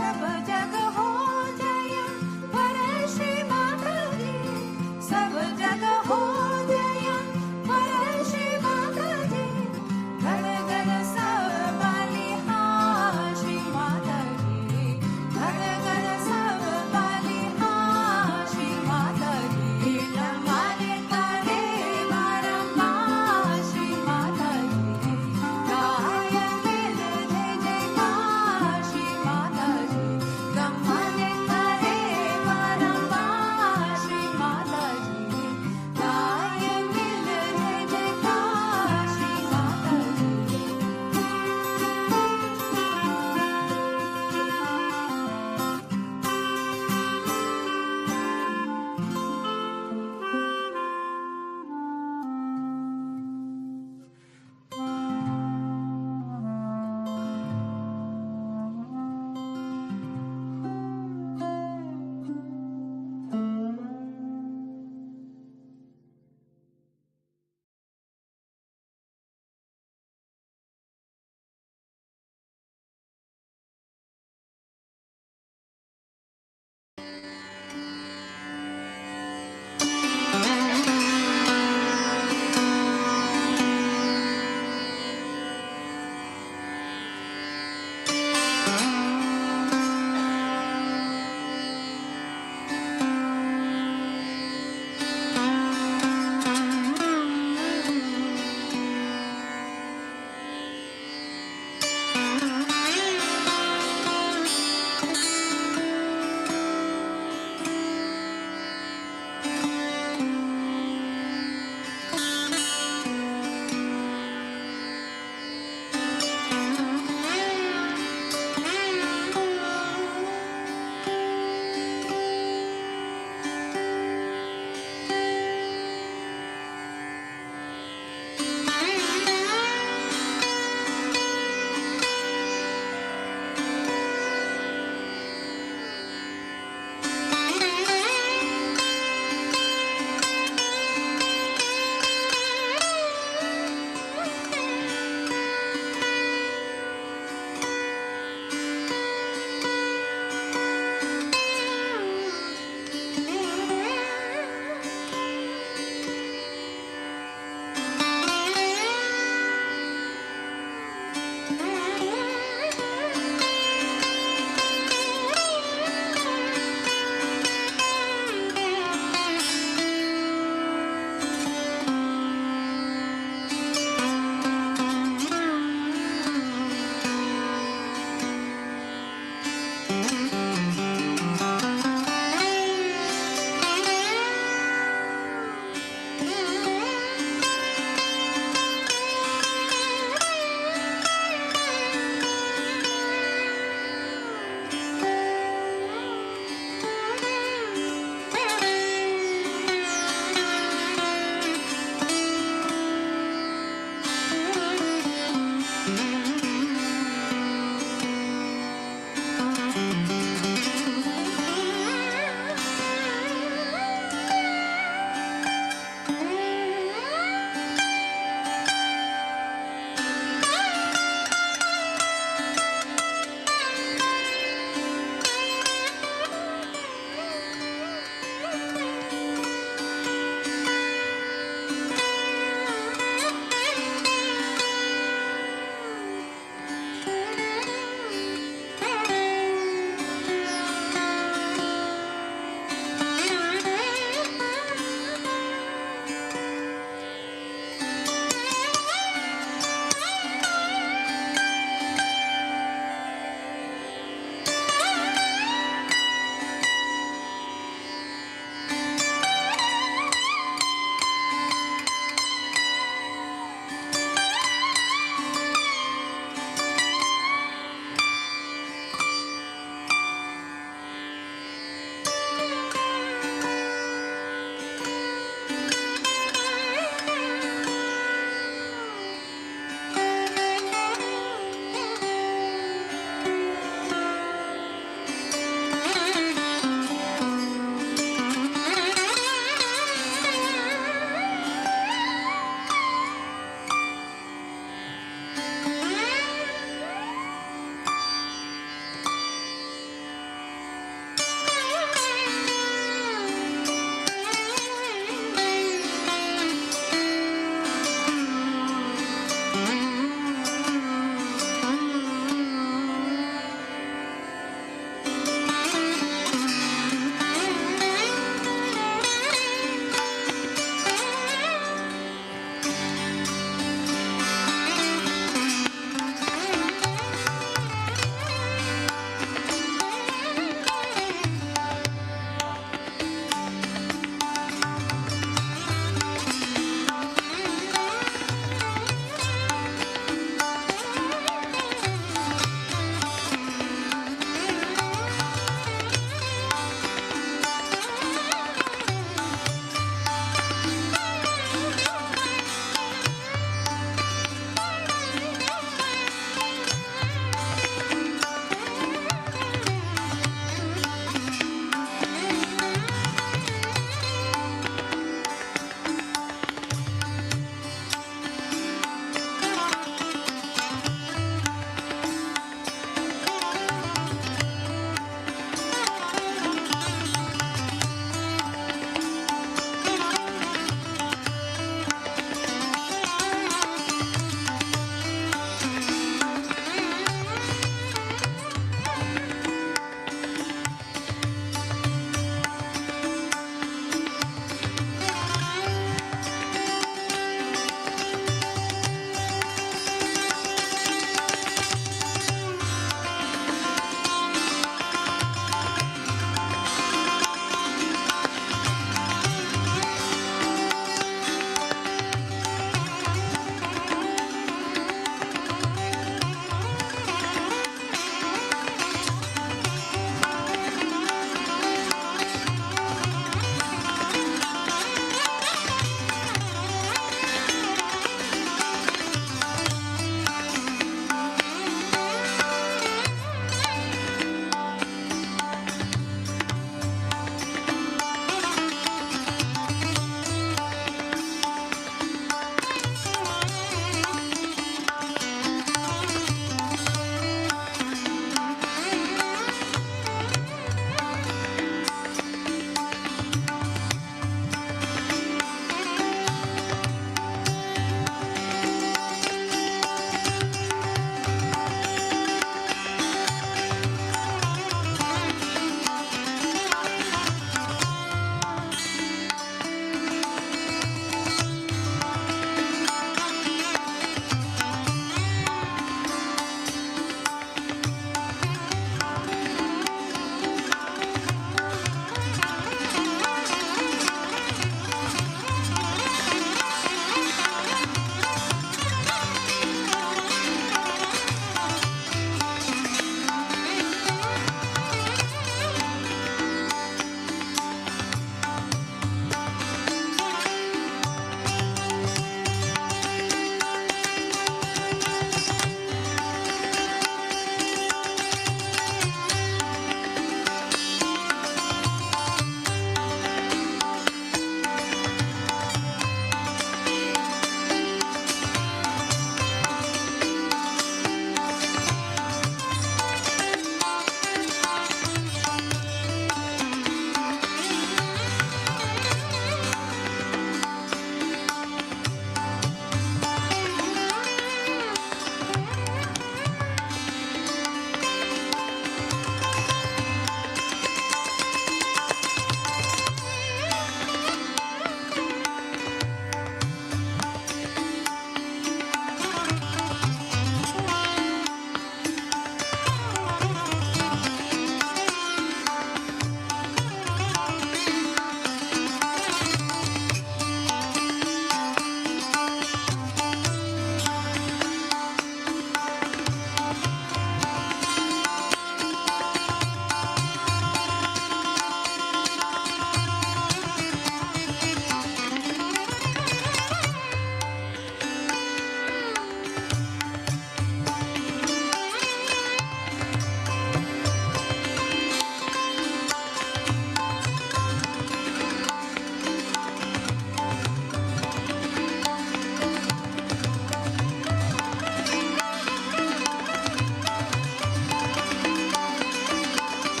सब जग हो जय वर श्री माता जी, सब जग हो जय वर श्री माता जी, घर घर सब बलिहार श्री माता जी, घर घर सब बलिहार श्री माता जी, हमारे करे बारंबार श्री माता जी, गाय मिल जय जयकार श्री माता जी,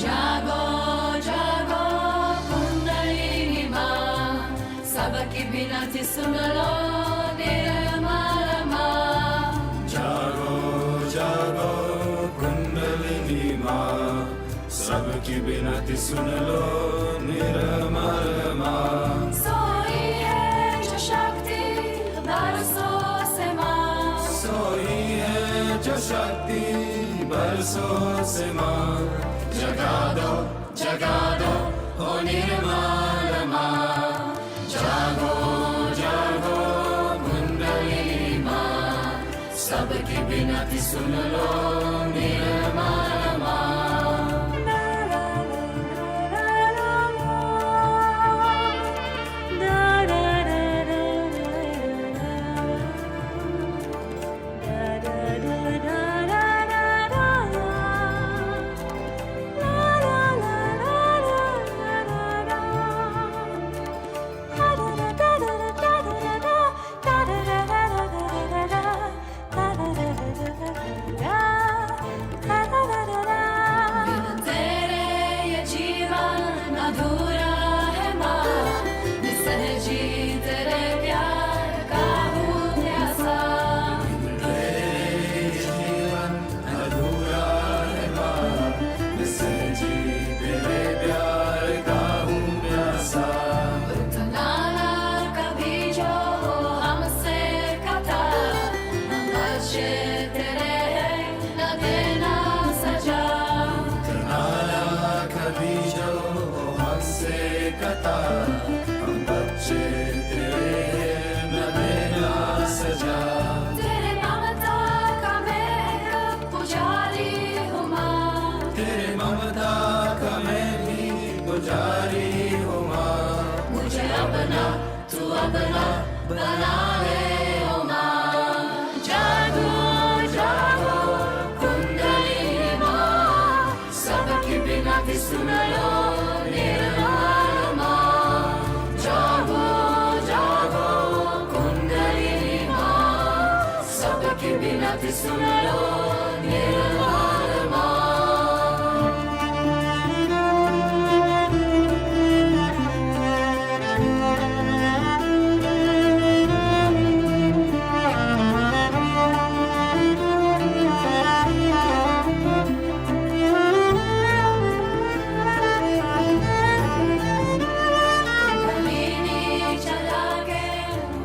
जागो जागो कुंडलिनी माँ, सबकी विनती सुन लो निर्मला माँ। जागो जागो कुंडलिनी माँ, सबकी विनती सुन लो निर्मल माँ। सोई है जो शक्ति बरसों से माँ, सोई है जो शक्ति बरसों से माँ। जगा दो ओ निर्मल माँ। जागो जागो कुंडलिनी माँ, सबकी विनती सुन लो निर्मल माँ। बिन तेरे ये जीवन अधूरा है माँ, निसर्जी तेरे प्यार का हूँ प्यासा। तेरे जीवन अधूरा है माँ, निसर्जी तेरे प्यार का हूँ प्यासा। नाना कभी जो हमसे कथा, हम बच्चे तेरे हैं न देना सजा। नाला कभी जो हमसे कता, हम बच्चे तेरे हैं न देना सजा। तेरे ममता का मैं एक पुजारी हूँ माँ, तेरे ममता का मैं भी पुजारी हूँ माँ। मुझे अपना तू अपना बना ले ओ माँ। जागो जागो कुंडलिनी माँ, सबकी विनती सुन लो निर्मल माँ। जागो जागो कुंडलिनी माँ, सबकी विनती सुन लो निर्मल माँ। कुंडलिनी चला के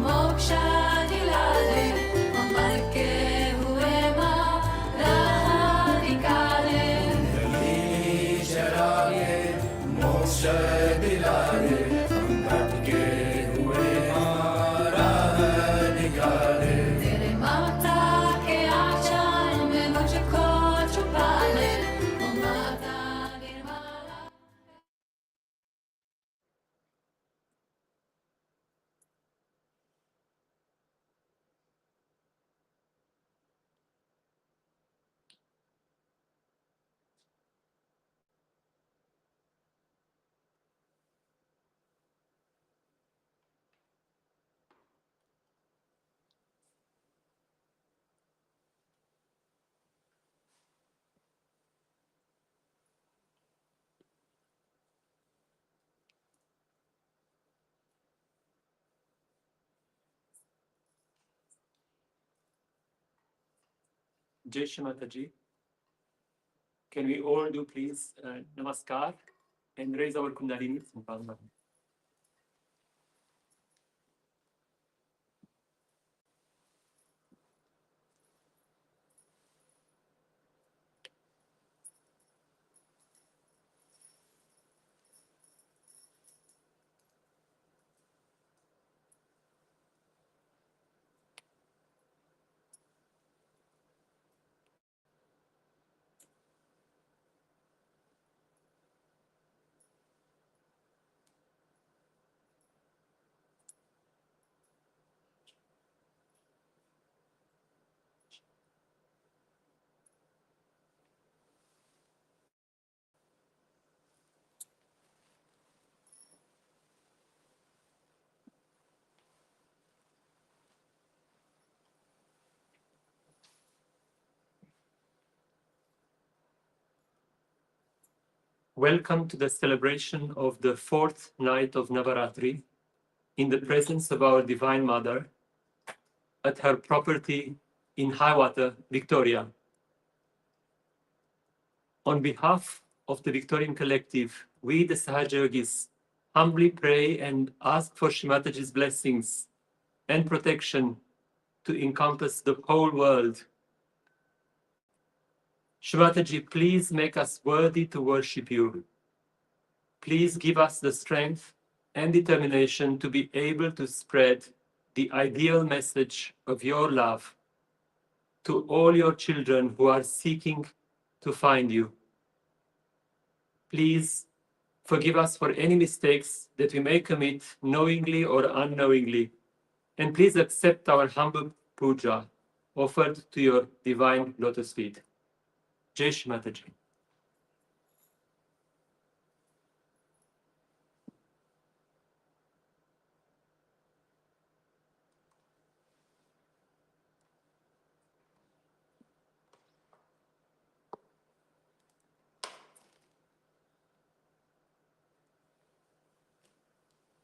मोक्ष दिला दे, हम भर के हुए माँ राह निकाले। कुंडलिनी चला के मोक्ष दिला दे, हम भटके हुए माँ राह निकाले। तेरे ममता के आंचल में मुझको छुपा ले, ओ माता Nirmala. Jai Shri Mataji. Can we all do please namaskar and raise our kundalini. Welcome to the celebration of the fourth night of Navaratri in the presence of our Divine Mother at her property in Hiawatha, Victoria. On behalf of the Victorian Collective, we, the Sahaja Yogis, humbly pray and ask for Shri Mataji's blessings and protection to encompass the whole world. Shri Mataji, please make us worthy to worship you. Please give us the strength and determination to be able to spread the ideal message of your love to all your children who are seeking to find you. Please forgive us for any mistakes that we may commit knowingly or unknowingly, and please accept our humble puja offered to your divine lotus feet. Jai Shri Mataji.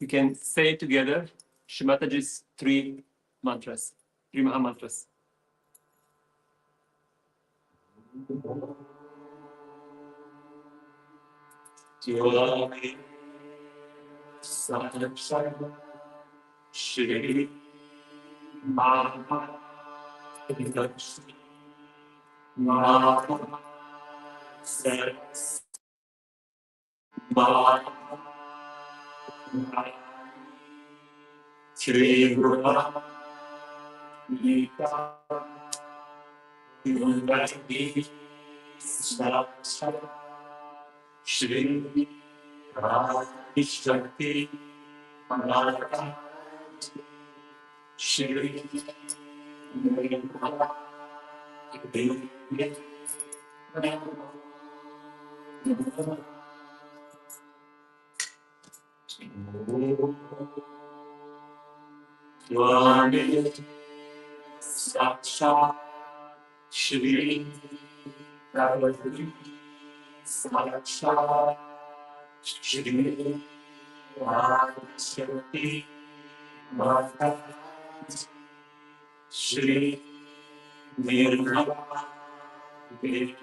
You can say together Shri Mataji's three mantras, three Maha mantras. Shri Mataji. Shri Shakti Mataji, Shri Devi, Sahaja, Shri Jagadamba, Sahaja, Shri Mataji, Shri Nirmala, Devi,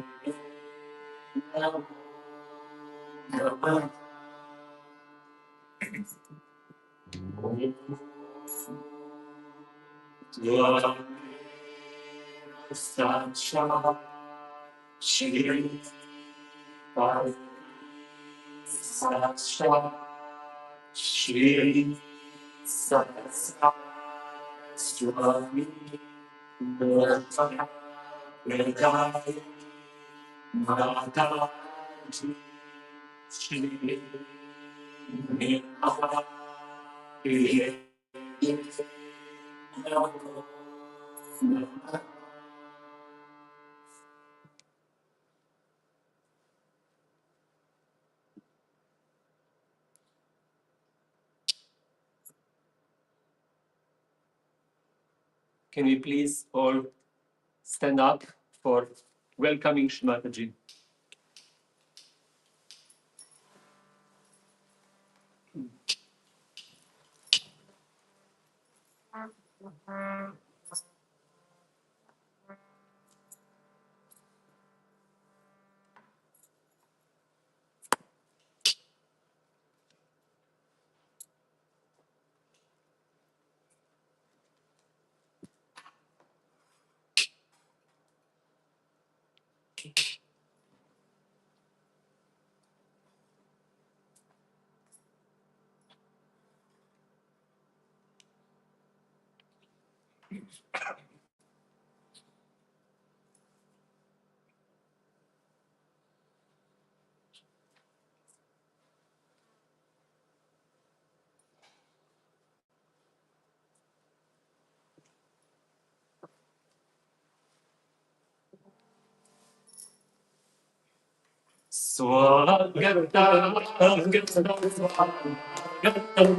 Sahaja, Shri Sahaja, Shri Sahaja, Swami Mataji, Mataji, Shri Mataji, Can we please all stand up for welcoming Shri Mataji? Swagatam, Swagatam,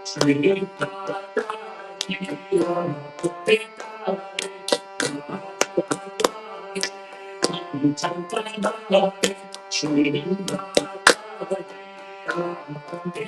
Shri Mataji,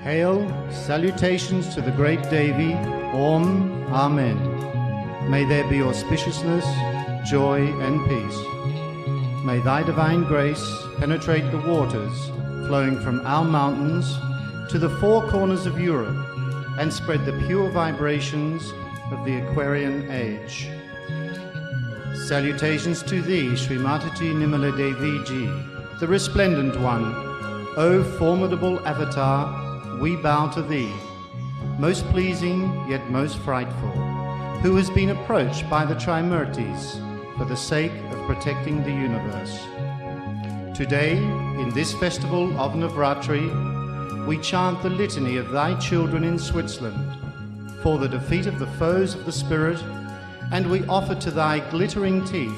Hail, salutations to the great Devi, Om, Amen. May there be auspiciousness, joy and peace. May thy divine grace penetrate the waters flowing from our mountains to the four corners of Europe and spread the pure vibrations of the Aquarian age. Salutations to thee, Shri Mataji Nirmala Devi Ji, the resplendent one. O formidable avatar, we bow to thee, most pleasing yet most frightful, who has been approached by the Trimurtis for the sake of protecting the universe. Today, in this festival of Navaratri, we chant the litany of thy children in Switzerland for the defeat of the foes of the spirit, and we offer to thy glittering teeth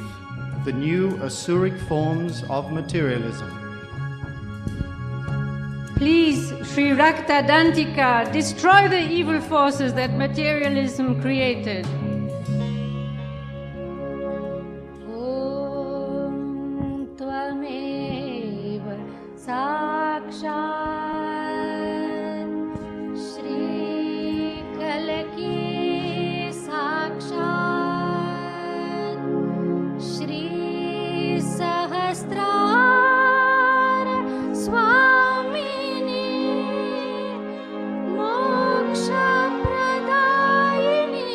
the new Asuric forms of materialism. Please, Sri Rakta Dantika, destroy the evil forces that materialism created. Om Tvameva Sakshat Shri Kalaki Sakshat Shri Sahasrar Swamini Moksha Pradayini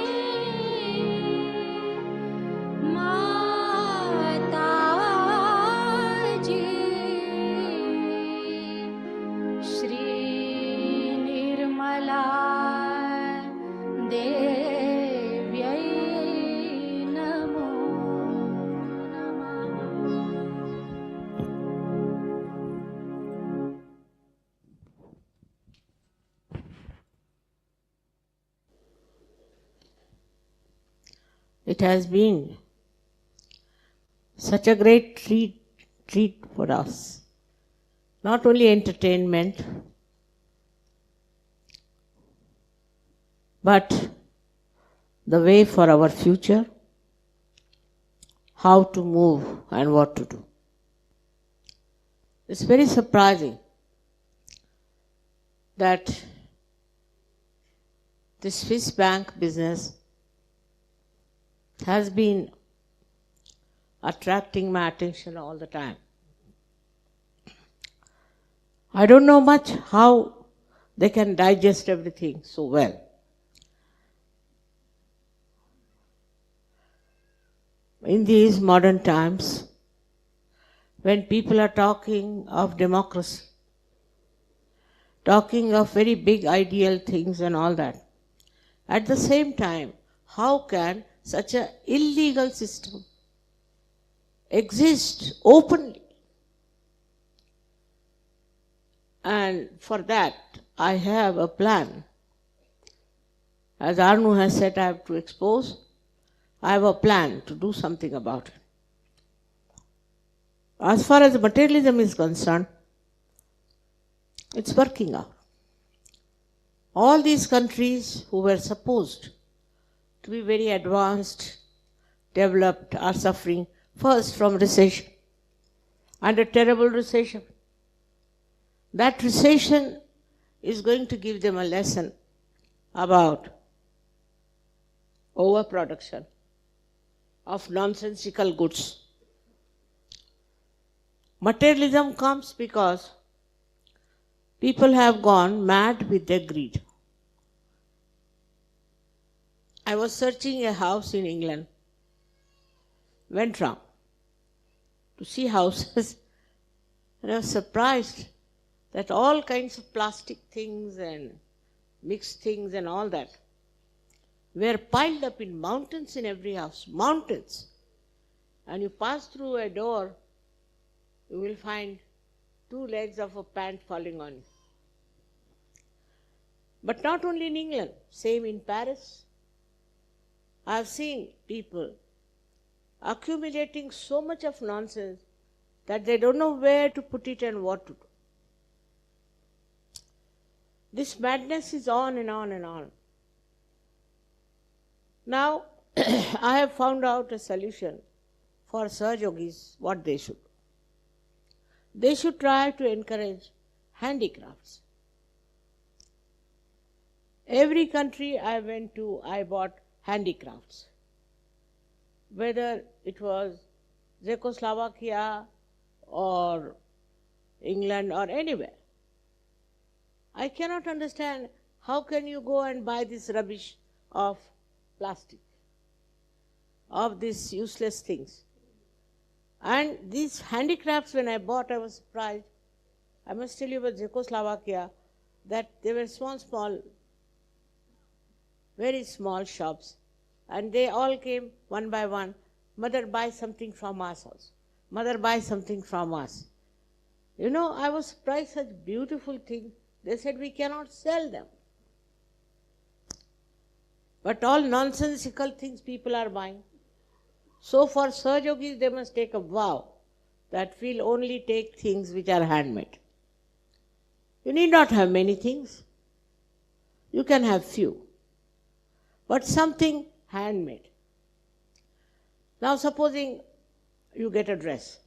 Mataji Shri Nirmala Devyai Namo Namah. It has been such a great treat for us. Not only entertainment, but the way for our future, how to move and what to do. It's very surprising that this Swiss bank business has been attracting my attention all the time. I don't know much how they can digest everything so well. In these modern times, when people are talking of democracy, talking of very big ideal things and all that, at the same time, how can such an illegal system exist openly? And for that, I have a plan. As Arnu has said, I have to expose. I have a plan to do something about it. As far as materialism is concerned, it's working out. All these countries who were supposed to be very advanced, developed, are suffering first from recession, and a terrible recession. That recession is going to give them a lesson about overproduction of nonsensical goods. Materialism comes because people have gone mad with their greed. I was searching a house in England, went round to see houses, and I was surprised that all kinds of plastic things and mixed things and all that were piled up in mountains in every house, mountains. And you pass through a door, you will find 2 legs of a pant falling on you. But not only in England, same in Paris. I have seen people accumulating so much of nonsense that they don't know where to put it and what to do. This madness is on and on and on. Now, I have found out a solution for Sahajogis, what they should do. They should try to encourage handicrafts. Every country I went to, I bought handicrafts. Whether it was Czechoslovakia or England or anywhere. I cannot understand how can you go and buy this rubbish of plastic, of these useless things. And these handicrafts, when I bought, I was surprised. I must tell you about Czechoslovakia, that they were small, very small shops. And they all came one by one. Mother, buy something from us also. Mother, buy something from us. You know, I was surprised, such beautiful things. They said we cannot sell them. But all nonsensical things people are buying. So for Sahajogis, they must take a vow that we'll only take things which are handmade. You need not have many things. You can have few. But something handmade. Now supposing you get a dress.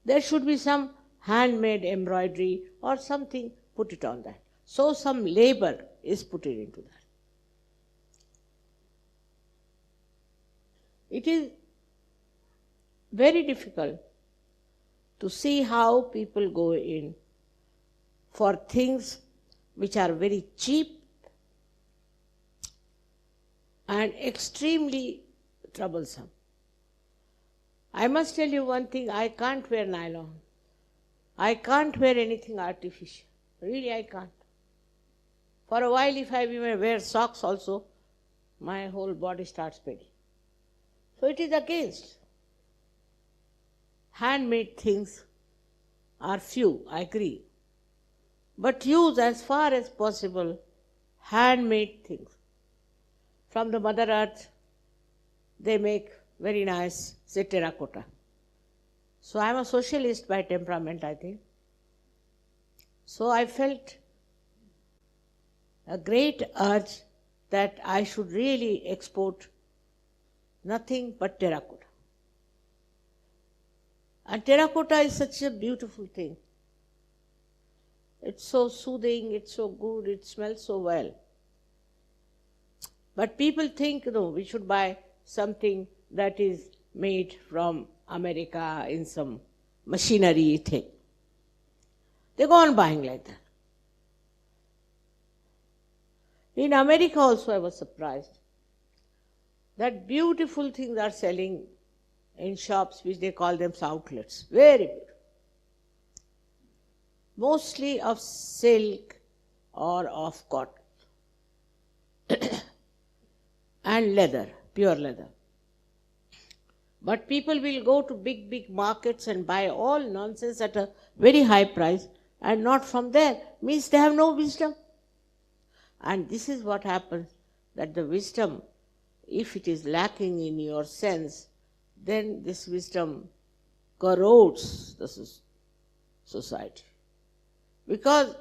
There should be some handmade embroidery or something, put it on that. So some labor is put into that. It is very difficult to see how people go in for things which are very cheap and extremely troublesome. I must tell you one thing, I can't wear nylon. I can't wear anything artificial. Really, I can't. For a while, if I even wear socks also, my whole body starts paining. So it is against. Handmade things are few, I agree. But use as far as possible handmade things. From the Mother Earth, they make very nice, say, terracotta. So I am a socialist by temperament, I think. So I felt a great urge that I should really export nothing but terracotta. And terracotta is such a beautiful thing. It's so soothing, it's so good, it smells so well. But people think, no, we should buy something that is made from America in some machinery thing. They go on buying like that. In America also I was surprised that beautiful things are selling in shops which they call them outlets. Very beautiful. Mostly of silk or of cotton and leather, pure leather. But people will go to big markets and buy all nonsense at a very high price and not from there. Means they have no wisdom. And this is what happens, that the wisdom, if it is lacking in your sense, then this wisdom corrodes the society. Because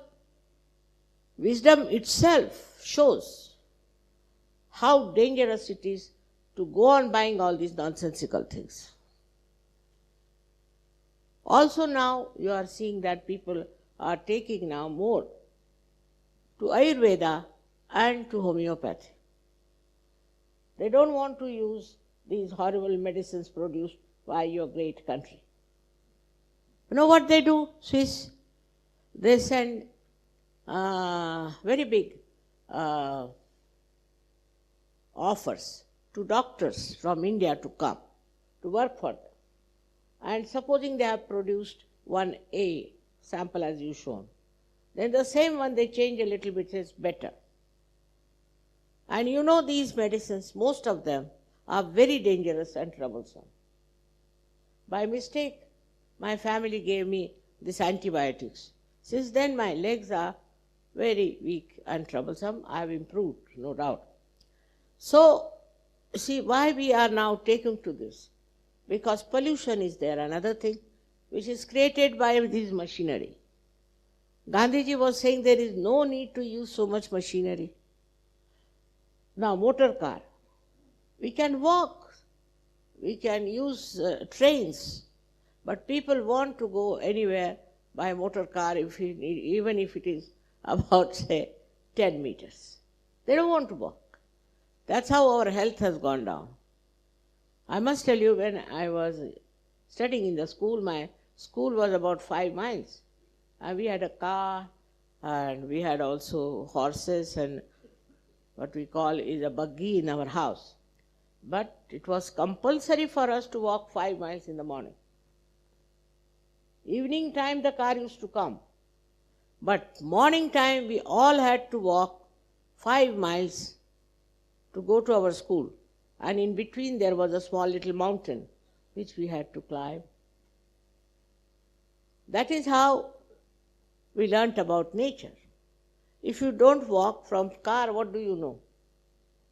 wisdom itself shows how dangerous it is to go on buying all these nonsensical things. Also now you are seeing that people are taking now more to Ayurveda and to homeopathy. They don't want to use these horrible medicines produced by your great country. You know what they do, Swiss? They send very big offers to doctors from India to come to work for them. And supposing they have produced one A sample as you shown, then the same one they change a little bit, says better. And you know these medicines, most of them are very dangerous and troublesome. By mistake, my family gave me these antibiotics. Since then my legs are very weak and troublesome. I have improved, no doubt. So, see why we are now taken to this. Because pollution is there, another thing, which is created by this machinery. Gandhiji was saying there is no need to use so much machinery. Now, motor car. We can walk, we can use trains, but people want to go anywhere by motor car, even if it is about, say, 10 meters. They don't want to walk. That's how our health has gone down. I must tell you, when I was studying in the school, my school was about 5 miles. And we had a car, and we had also horses, and what we call is a buggy in our house. But it was compulsory for us to walk 5 miles in the morning. Evening time the car used to come. But morning time we all had to walk 5 miles to go to our school. And in between there was a small little mountain which we had to climb. That is how we learnt about nature. If you don't walk from car, what do you know?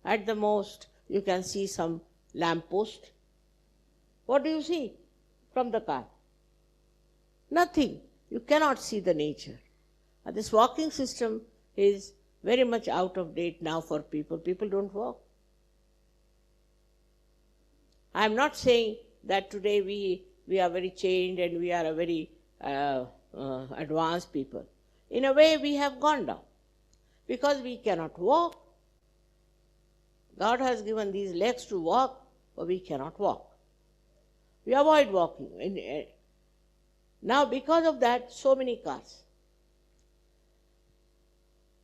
At the most, you can see some lamp post. What do you see from the car? Nothing. You cannot see the nature. And this walking system is very much out of date now for people. People don't walk. I am not saying that today we are very changed and we are a very advanced people. In a way, we have gone down because we cannot walk. God has given these legs to walk, but we cannot walk. We avoid walking. Now, because of that, so many cars.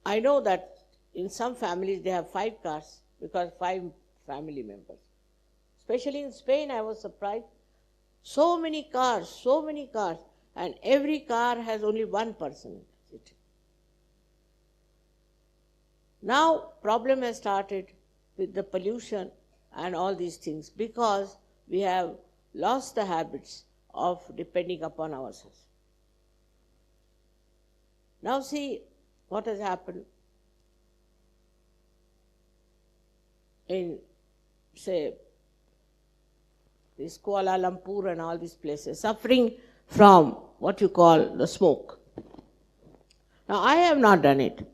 I know that in some families they have 5 cars because 5 family members. Especially in Spain, I was surprised. So many cars, and every car has only one person in it. Now, problem has started with the pollution and all these things because we have lost the habits of depending upon ourselves. Now see what has happened in, say, this Kuala Lumpur and all these places, suffering from what you call the smoke. Now I have not done it,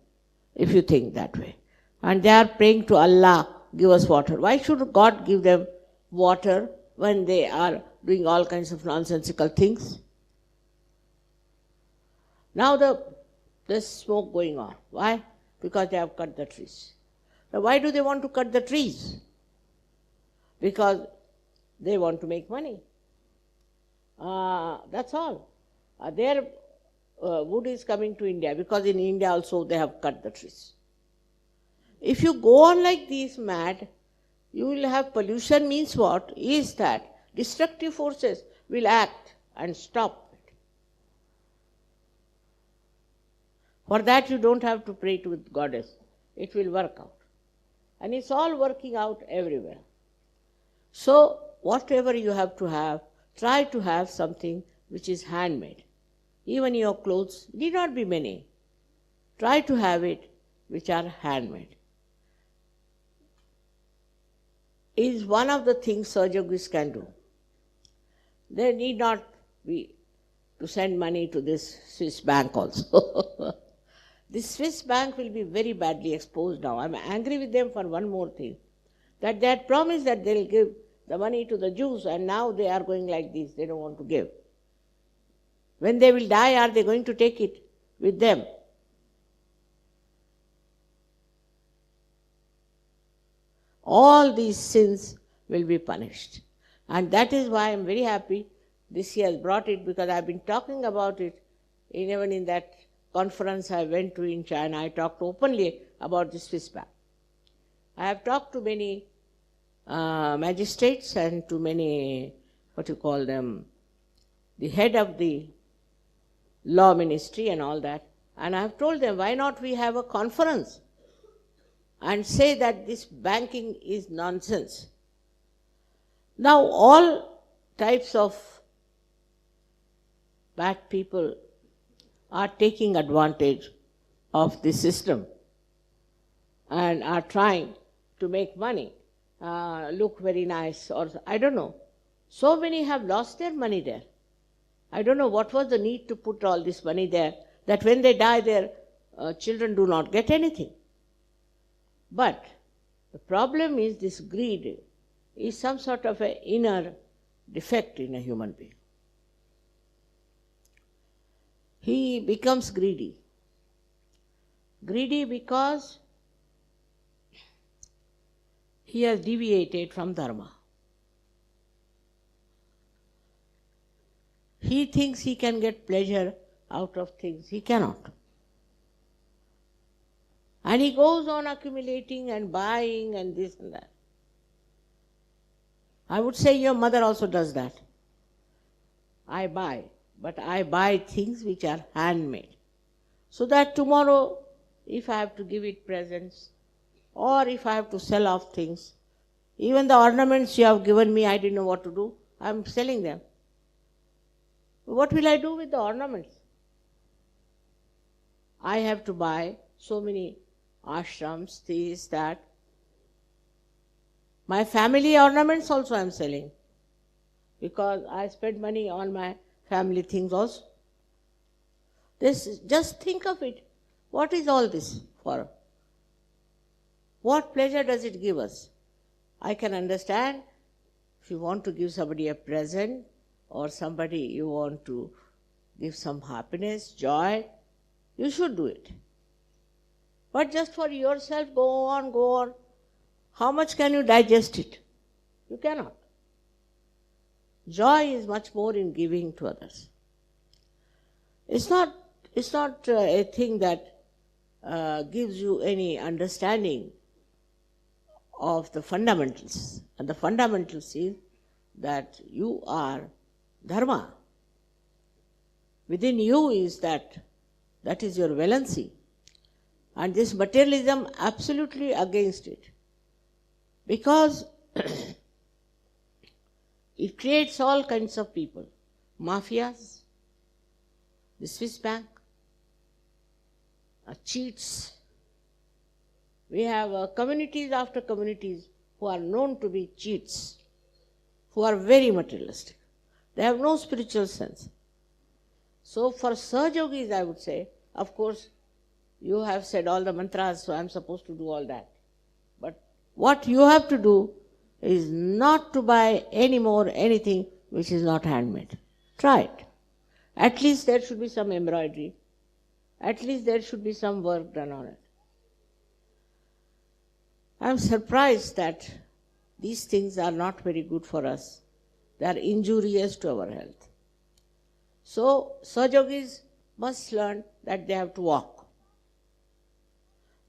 if you think that way. And they are praying to Allah, give us water. Why should God give them water when they are doing all kinds of nonsensical things? Now there's smoke going on. Why? Because they have cut the trees. Now why do they want to cut the trees? Because they want to make money. That's all. Their wood is coming to India because in India also they have cut the trees. If you go on like this mad, you will have pollution. Means what? Is that destructive forces will act and stop it. For that you don't have to pray to Goddess. It will work out. And it's all working out everywhere. So whatever you have to have, try to have something which is handmade. Even your clothes need not be many. Try to have it which are handmade. Is one of the things surgeons can do. They need not be to send money to this Swiss bank also. This Swiss bank will be very badly exposed now. I'm angry with them for one more thing. That they had promised that they'll give the money to the Jews, and now they are going like this. They don't want to give. When they will die, are they going to take it with them? All these sins will be punished. And that is why I am very happy this year has brought it, because I have been talking about it even in that conference I went to in China. I talked openly about the Swiss bank. I have talked to many magistrates and to many, what you call them, the head of the law ministry and all that. And I have told them, why not we have a conference and say that this banking is nonsense. Now all types of bad people are taking advantage of the system and are trying to make money, look very nice, or I don't know. So many have lost their money there. I don't know what was the need to put all this money there, that when they die their children do not get anything. But the problem is this greed is some sort of an inner defect in a human being. He becomes greedy. Greedy because he has deviated from dharma. He thinks he can get pleasure out of things. He cannot. And he goes on accumulating and buying and this and that. I would say your mother also does that. I buy, but I buy things which are handmade. So that tomorrow, if I have to give it presents, or if I have to sell off things, even the ornaments you have given me, I didn't know what to do. I am selling them. What will I do with the ornaments? I have to buy so many ashrams, this, that. My family ornaments also I am selling, because I spend money on my family things also. Just think of it. What is all this for? What pleasure does it give us? I can understand if you want to give somebody a present, or somebody you want to give some happiness, joy, you should do it. But just for yourself, go on, go on. How much can you digest it? You cannot. Joy is much more in giving to others. It's not a thing that gives you any understanding of the fundamentals. And the fundamentals is that you are dharma. Within you is that is your valency. And this materialism, absolutely against it. Because it creates all kinds of people. Mafias, the Swiss bank, cheats. We have communities after communities who are known to be cheats, who are very materialistic. They have no spiritual sense. So for Sahajogis, I would say, of course, you have said all the mantras, so I am supposed to do all that. But what you have to do is not to buy any more anything which is not handmade. Try it. At least there should be some embroidery. At least there should be some work done on it. I am surprised that these things are not very good for us. They are injurious to our health. So, Sahajogis must learn that they have to walk.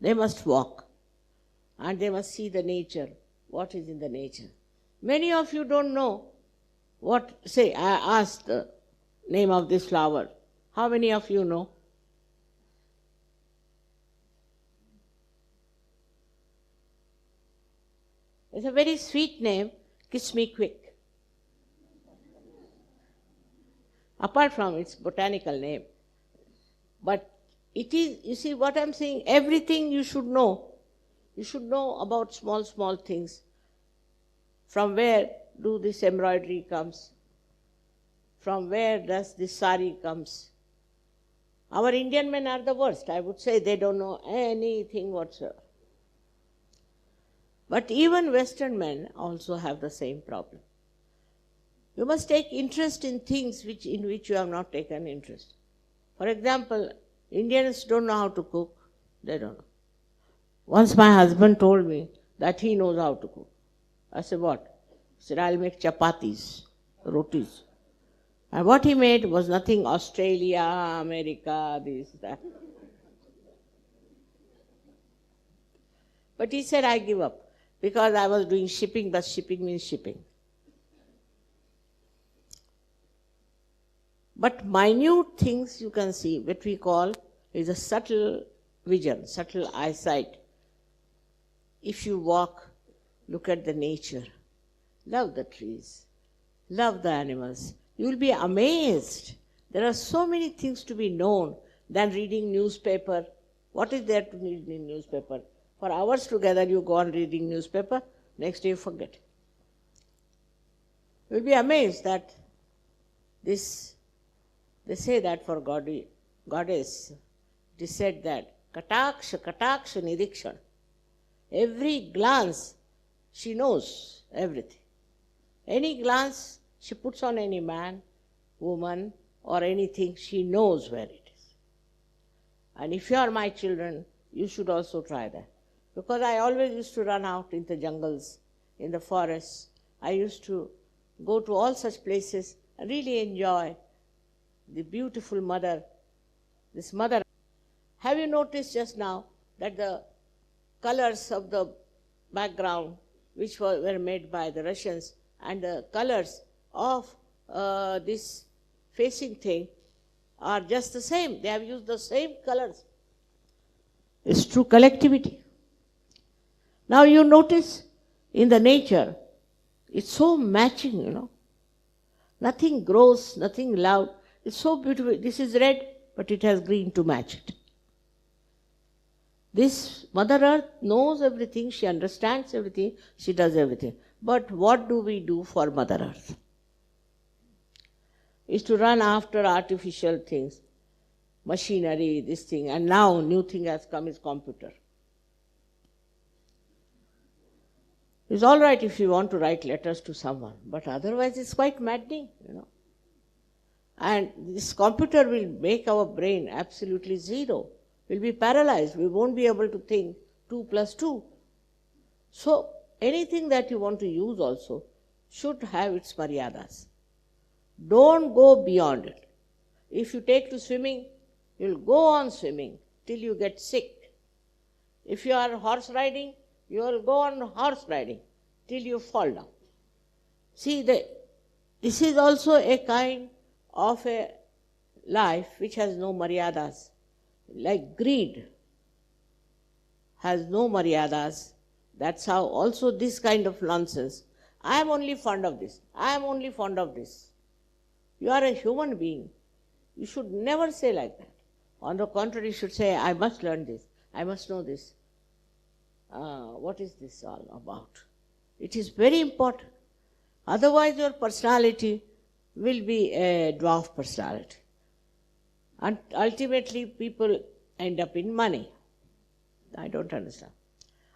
They must walk. And they must see the nature, what is in the nature. Many of you don't know what, say, I asked the name of this flower. How many of you know? It's a very sweet name, Kiss Me Quick. Apart from its botanical name. But it is, you see what I'm saying, everything you should know. You should know about small things. From where do this embroidery comes? From where does this sari comes? Our Indian men are the worst. I would say they don't know anything whatsoever. But even Western men also have the same problem. You must take interest in things in which you have not taken interest. For example, Indians don't know how to cook. They don't know. Once my husband told me that he knows how to cook. I said, what? He said, I'll make chapatis, rotis. And what he made was nothing Australia, America, this, that. But he said, I give up. Because I was doing shipping, but shipping means shipping. But minute things you can see, what we call is a subtle vision, subtle eyesight. If you walk, look at the nature, love the trees, love the animals, you will be amazed. There are so many things to be known than reading newspaper. What is there to read in newspaper? For hours together you go on reading newspaper, next day you forget. You will be amazed that this, they say that for goddess, it is said that kataksha nirikshan. Every glance, she knows everything. Any glance she puts on any man, woman, or anything, she knows where it is. And if you are my children, you should also try that. Because I always used to run out in the jungles, in the forests. I used to go to all such places and really enjoy the beautiful mother, this mother. Have you noticed just now that the colors of the background, which were made by the Russians, and the colors of this facing thing are just the same. They have used the same colors. It's true collectivity. Now you notice in the nature, it's so matching, you know. Nothing grows, nothing loud. It's so beautiful. This is red, but it has green to match it. This Mother Earth knows everything, she understands everything, she does everything. But what do we do for Mother Earth? Is to run after artificial things, machinery, this thing, and now new thing has come is computer. It's all right if you want to write letters to someone, but otherwise it's quite maddening, you know. And this computer will make our brain absolutely zero. We'll be paralyzed. We won't be able to think 2 plus 2. So anything that you want to use also should have its maryadas. Don't go beyond it. If you take to swimming, you'll go on swimming till you get sick. If you are horse riding, you will go on horse riding till you fall down. See, this is also a kind of a life which has no maryadas. Like greed has no maryadas. That's how also this kind of nonsense. I am only fond of this. I am only fond of this. You are a human being. You should never say like that. On the contrary, you should say, I must learn this. I must know this. What is this all about? It is very important. Otherwise, your personality will be a dwarf personality. And ultimately, people end up in money. I don't understand.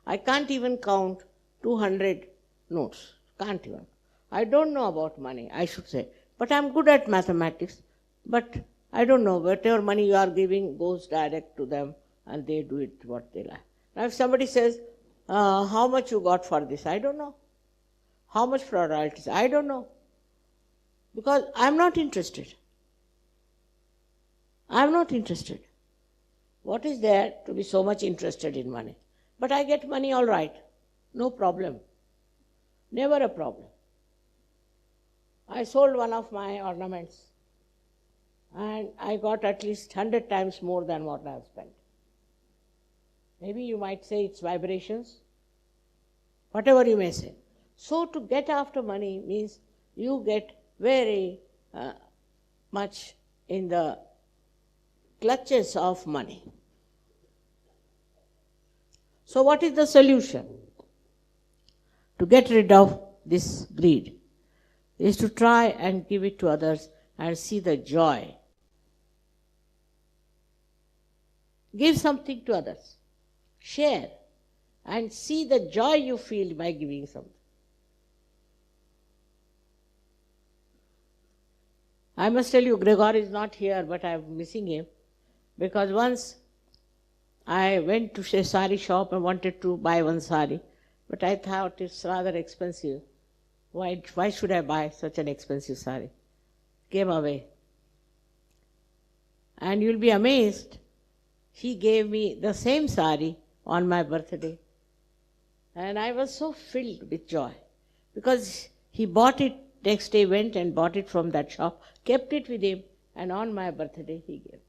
I can't even count 200 notes. Can't even. I don't know about money, I should say. But I'm good at mathematics. But I don't know. Whatever money you are giving goes direct to them and they do it what they like. Now if somebody says, how much you got for this? I don't know. How much for royalties? I don't know. Because I'm not interested. I'm not interested. What is there to be so much interested in money? But I get money all right. No problem. Never a problem. I sold one of my ornaments and I got at least 100 times more than what I have spent. Maybe you might say it's vibrations. Whatever you may say. So to get after money means you get very much in the clutches of money. So what is the solution? To get rid of this greed is to try and give it to others and see the joy. Give something to others. Share and see the joy you feel by giving something. I must tell you, Gregor is not here, but I am missing him. Because once I went to a sari shop and wanted to buy one sari, but I thought it's rather expensive. Why should I buy such an expensive sari? Came away. And you'll be amazed, he gave me the same sari on my birthday. And I was so filled with joy. Because he bought it, next day went and bought it from that shop, kept it with him, and on my birthday he gave.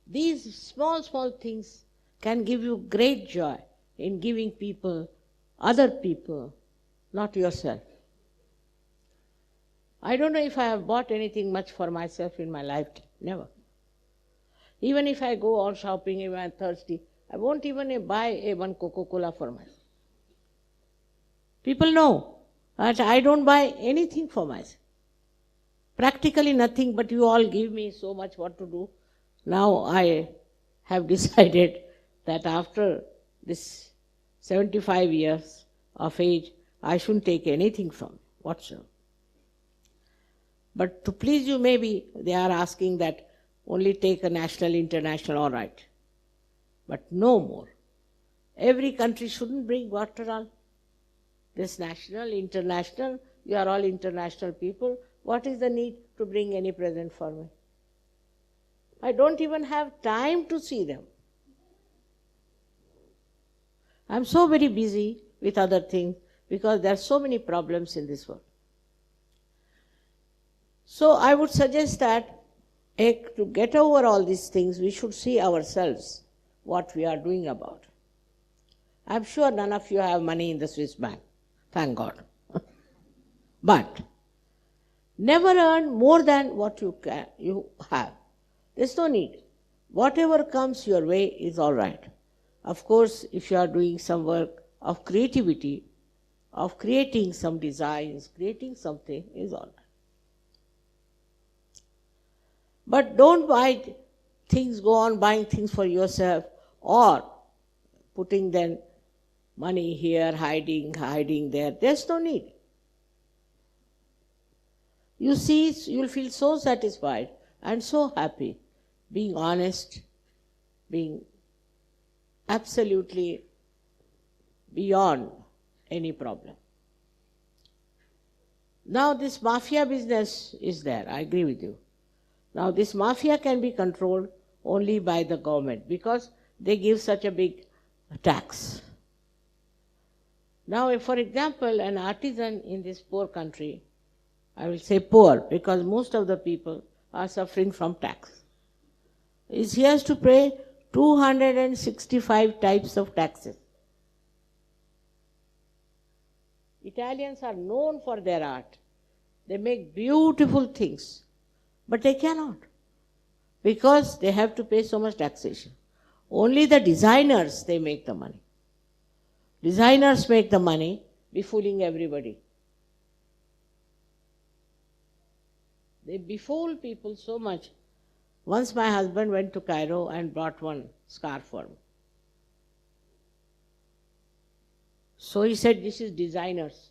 These small, small things can give you great joy in giving people, other people, not yourself. I don't know if I have bought anything much for myself in my lifetime. Never. Even if I go out shopping, if I'm thirsty, I won't even buy one Coca-Cola for myself. People know that I don't buy anything for myself. Practically nothing, but you all give me so much what to do. Now I have decided that after this 75 years of age, I shouldn't take anything from whatsoever. But to please you, maybe they are asking that only take a national, international, all right. But no more. Every country shouldn't bring water all. This national, international, you are all international people. What is the need to bring any present for me? I don't even have time to see them. I'm so very busy with other things because there are so many problems in this world. So I would suggest that to get over all these things, we should see ourselves what we are doing about. I'm sure none of you have money in the Swiss bank. Thank God. But never earn more than what you have. There's no need. Whatever comes your way is all right. Of course, if you are doing some work of creativity, of creating some designs, creating something is all right. But don't buy things, go on buying things for yourself or putting then money here, hiding there. There's no need. You see, you'll feel so satisfied and so happy, being honest, being absolutely beyond any problem. Now this mafia business is there, I agree with you. Now this mafia can be controlled only by the government because they give such a big tax. Now, if, for example, an artisan in this poor country, I will say poor because most of the people are suffering from tax, he has to pay 265 types of taxes. Italians are known for their art. They make beautiful things, but they cannot because they have to pay so much taxation. Only the designers, they make the money. Designers make the money, befooling everybody. They befool people so much. Once my husband went to Cairo and brought one scarf for me. So he said, this is designers.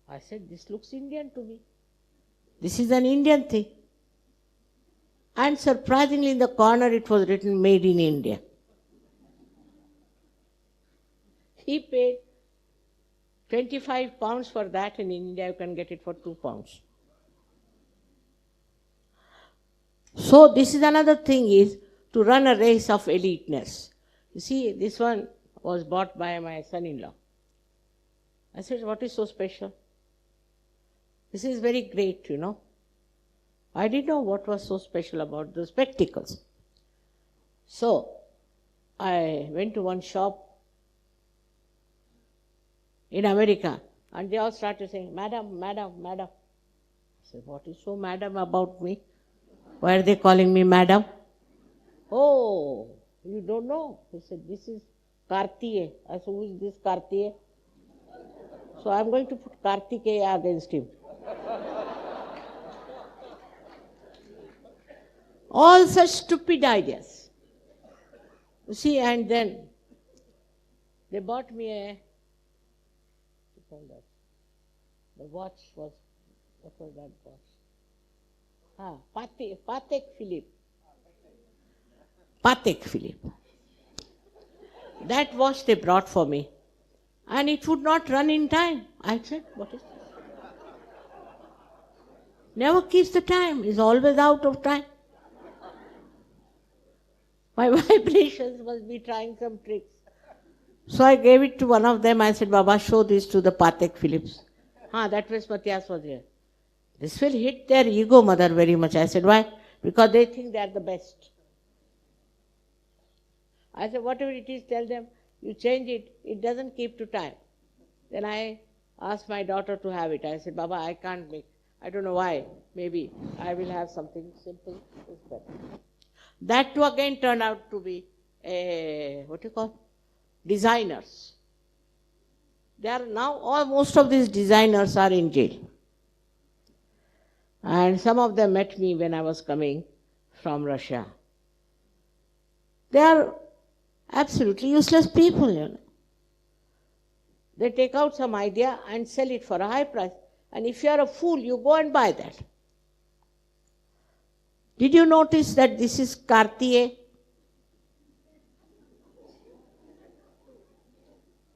I said, this looks Indian to me. This is an Indian thing. And surprisingly in the corner it was written, made in India. He paid 25 pounds for that, and in India you can get it for 2 pounds. So this is another thing, is to run a race of eliteness. You see, this one was bought by my son-in-law. I said, what is so special? This is very great, you know. I didn't know what was so special about the spectacles. So I went to one shop in America, and they all started saying, madam, madam, madam. I said, what is so madam about me? Why are they calling me madam? Oh, you don't know? He said, this is Kartiye. I said, who is this Kartiye? So I'm going to put Kartikeya against him. All such stupid ideas. You see, and then they bought me a, the watch was, what was that watch? Patek Philippe. Patek Philippe. That watch they brought for me. And it would not run in time. I said, what is this? Never keeps the time, is always out of time. My vibrations must be trying some tricks. So I gave it to one of them. I said, Baba, show this to the Patek Philips. That was Matthias was here. This will hit their ego, mother, very much. I said, why? Because they think they are the best. I said, whatever it is, tell them, you change it, it doesn't keep to time. Then I asked my daughter to have it. I said, Baba, I can't make, I don't know why. Maybe I will have something simple. It's better. That too again turned out to be designers. They are now, most of these designers are in jail. And some of them met me when I was coming from Russia. They are absolutely useless people, you know. They take out some idea and sell it for a high price. And if you are a fool, you go and buy that. Did you notice that this is Kartiye?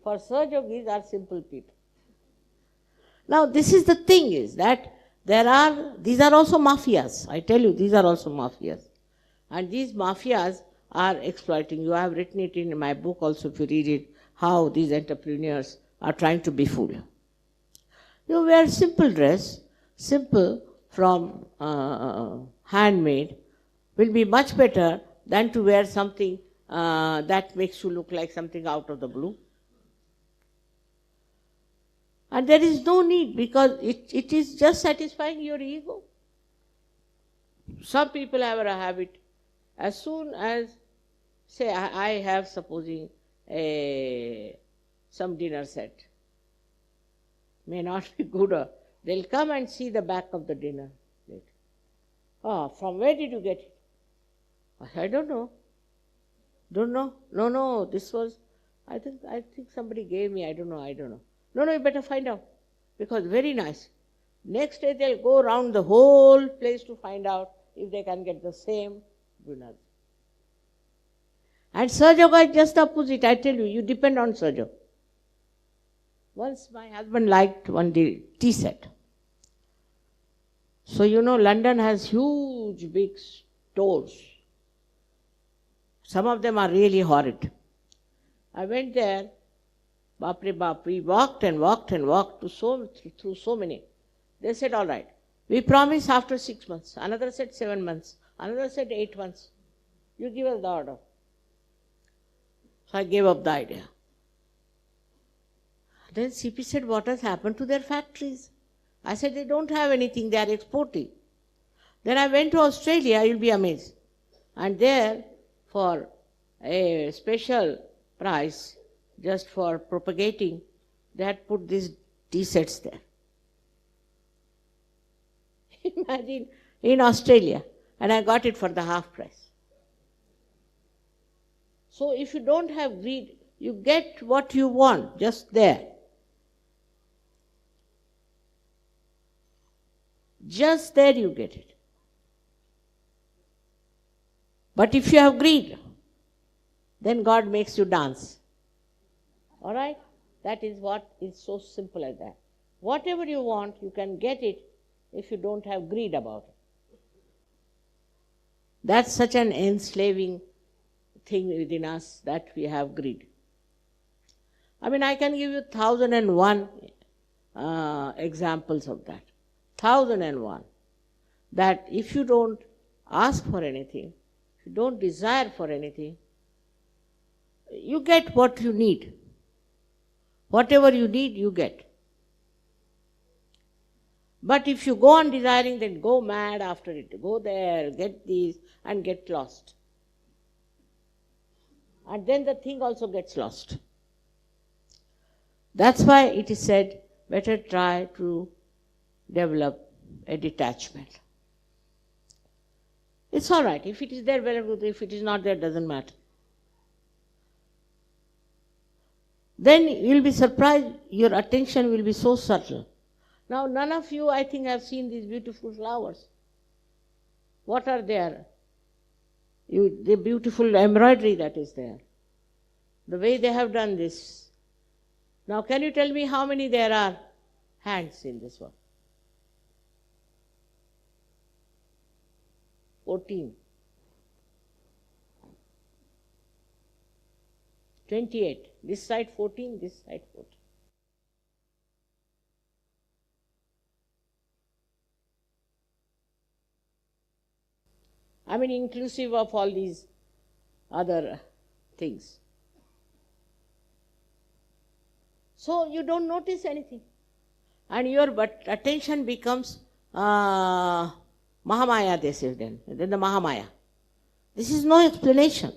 For Sahajogis are simple people. Now this is the thing is that these are also mafias. I tell you, these are also mafias. And these mafias are exploiting. You have written it in my book also, if you read it, how these entrepreneurs are trying to befool you. You wear simple dress, simple from handmade, will be much better than to wear something that makes you look like something out of the blue. And there is no need, because it is just satisfying your ego. Some people have a habit, as soon as, say, I have, supposing, some dinner set. May not be good. They'll come and see the back of the dinner plate. Oh, from where did you get it? I don't know. Don't know. No, this was, I think somebody gave me, I don't know. No, you better find out, because very nice. Next day they'll go around the whole place to find out if they can get the same dinner. And Sahaja is just the opposite. I tell you, you depend on Sahaja. Once my husband liked one tea set. So London has huge big stores. Some of them are really horrid. I went there, Bapre Bap, we walked through so many. They said, all right, we promise after 6 months. Another said 7 months. Another said 8 months. You give us the order. So I gave up the idea. Then CP said, what has happened to their factories? I said, they don't have anything, they are exporting. Then I went to Australia, you'll be amazed. And there, for a special price, just for propagating, they had put these tea sets there. Imagine, in Australia, and I got it for the half price. So if you don't have greed, you get what you want just there. Just there you get it. But if you have greed, then God makes you dance. All right? That is what is so simple as that. Whatever you want, you can get it if you don't have greed about it. That's such an enslaving thing within us, that we have greed. I mean, I can give you 1001 examples of that. 1001. That if you don't ask for anything, if you don't desire for anything, you get what you need. Whatever you need, you get. But if you go on desiring, then go mad after it. Go there, get these, and get lost. And then the thing also gets lost. That's why it is said, better try to develop a detachment. It's all right. If it is there, well and good. If it is not there, doesn't matter. Then you'll be surprised, your attention will be so subtle. Now, none of you, I think, have seen these beautiful flowers. What are there? The beautiful embroidery that is there. The way they have done this. Now, can you tell me how many there are hands in this one? 14. 28. This side 14, this side 14. I mean, inclusive of all these other things. So you don't notice anything. And your attention becomes Mahamaya, they say then the Mahamaya. This is no explanation.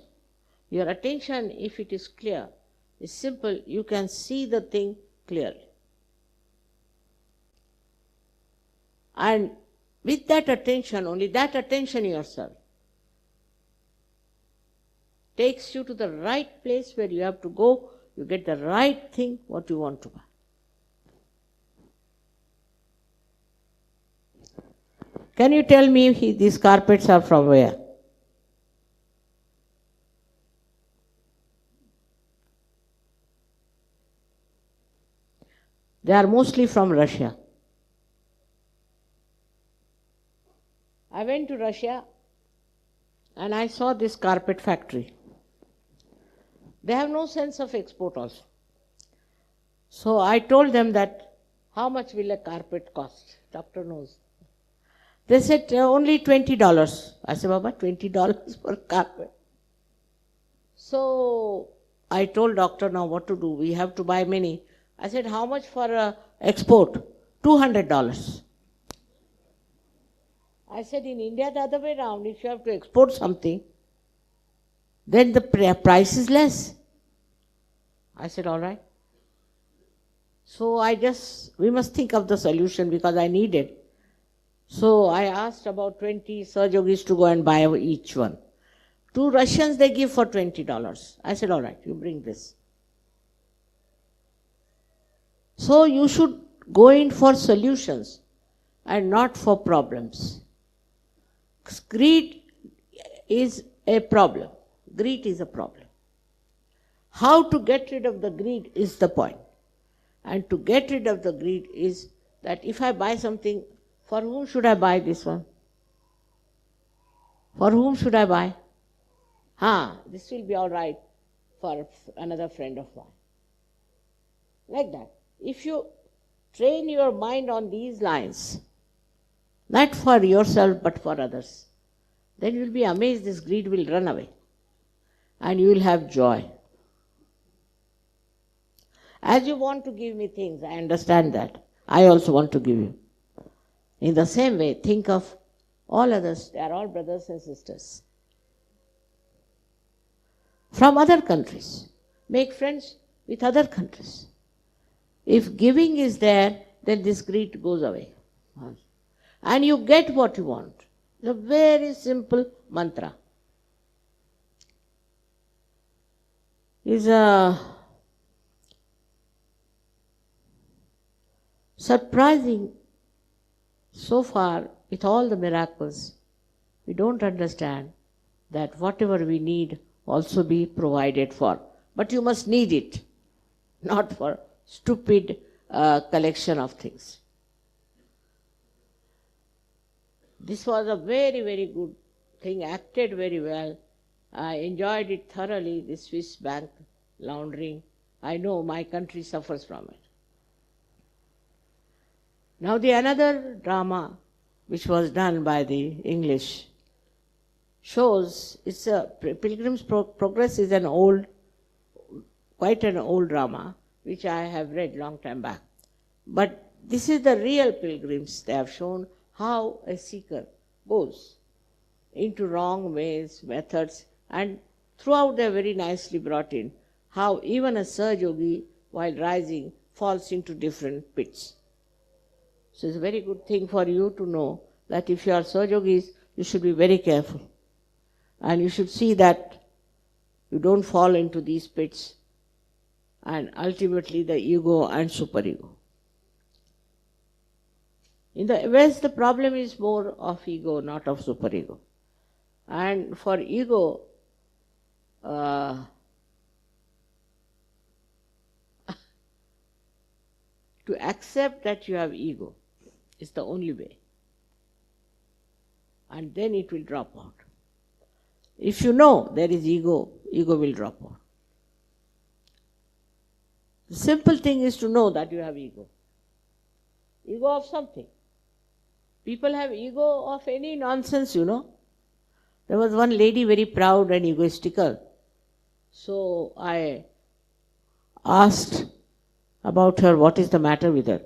Your attention, if it is clear, is simple, you can see the thing clearly. And with that attention, only that attention yourself, takes you to the right place where you have to go, you get the right thing, what you want to buy. Can you tell me these carpets are from where? They are mostly from Russia. I went to Russia and I saw this carpet factory. They have no sense of export also. So I told them that, how much will a carpet cost? Doctor knows. They said only $20. I said, Baba, $20 for carpet. So I told doctor, now what to do? We have to buy many. I said, how much for export? $200. I said, in India the other way around, if you have to export something, then the price is less. I said, all right. So we must think of the solution because I need it. So I asked about 20 Sahajogis to go and buy each one. 2 Russians they give for $20. I said, all right, you bring this. So you should go in for solutions and not for problems. Greed is a problem. Greed is a problem. How to get rid of the greed is the point. And to get rid of the greed is that if I buy something, for whom should I buy this one? For whom should I buy? This will be all right for another friend of mine. Like that. If you train your mind on these lines, not for yourself but for others, then you will be amazed this greed will run away and you will have joy. As you want to give me things, I understand that. I also want to give you. In the same way, think of all others. They are all brothers and sisters. From other countries. Make friends with other countries. If giving is there, then this greed goes away. And you get what you want. It's a very simple mantra. It's surprising so far with all the miracles. We don't understand that whatever we need also be provided for. But you must need it, not for stupid collection of things. This was a very, very good thing, acted very well. I enjoyed it thoroughly, the Swiss bank laundering. I know my country suffers from it. Now the another drama which was done by the English shows, it's a Pilgrim's Progress is quite an old drama which I have read long time back. But this is the real pilgrims. They have shown how a seeker goes into wrong ways, methods, and throughout they are very nicely brought in how even a Sahajogi while rising falls into different pits. So it's a very good thing for you to know that if you are Sahajogis, you should be very careful. And you should see that you don't fall into these pits and ultimately the ego and superego. In the West, the problem is more of ego, not of superego. And for ego, to accept that you have ego is the only way. And then it will drop out. If you know there is ego, ego will drop out. The simple thing is to know that you have ego. Ego of something. People have ego of any nonsense, you know. There was one lady very proud and egoistical. So I asked about her, what is the matter with her?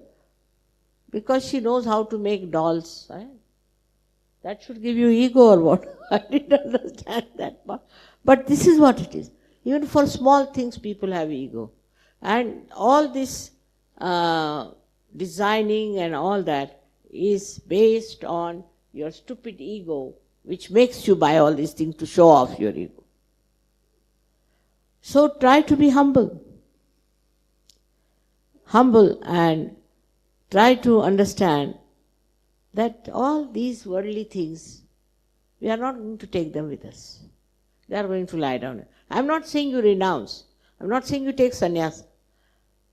Because she knows how to make dolls. That should give you ego or what? I didn't understand that part. But this is what it is. Even for small things, people have ego. And all this designing and all that is based on your stupid ego, which makes you buy all these things to show off your ego. So try to be humble. Humble and try to understand that all these worldly things, we are not going to take them with us. They are going to lie down. I am not saying you renounce. I am not saying you take sannyas.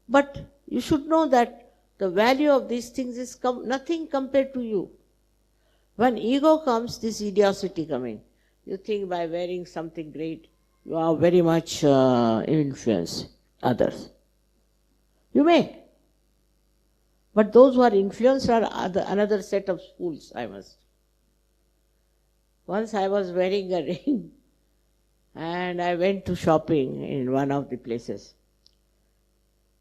But you should know that the value of these things is nothing compared to you. When ego comes, this idiocy coming. You think by wearing something great, you are very much influence others. You may. But those who are influenced are another set of fools, I must. Once I was wearing a ring and I went to shopping in one of the places.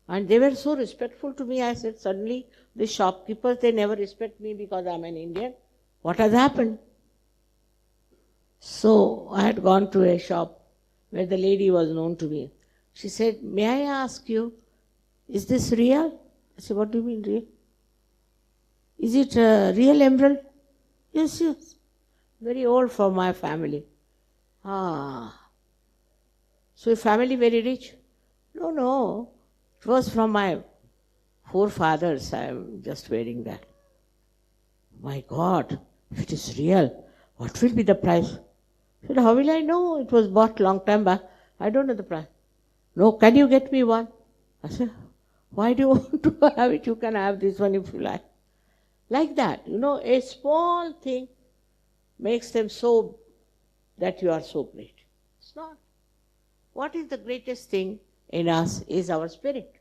And they were so respectful to me. I said, suddenly the shopkeepers, they never respect me because I'm an Indian. What has happened? So I had gone to a shop where the lady was known to me. She said, may I ask you, is this real? I said, what do you mean real? Is it a real emerald? Yes, yes. Very old for my family. Ah. So your family very rich? No, no. It was from my forefathers. I am just wearing that. My God, if it is real, what will be the price? I said, how will I know? It was bought long time back. I don't know the price. No, can you get me one? I said, why do you want to have it? You can have this one if you like. Like that, a small thing makes them so that you are so great. It's not. What is the greatest thing in us is our spirit.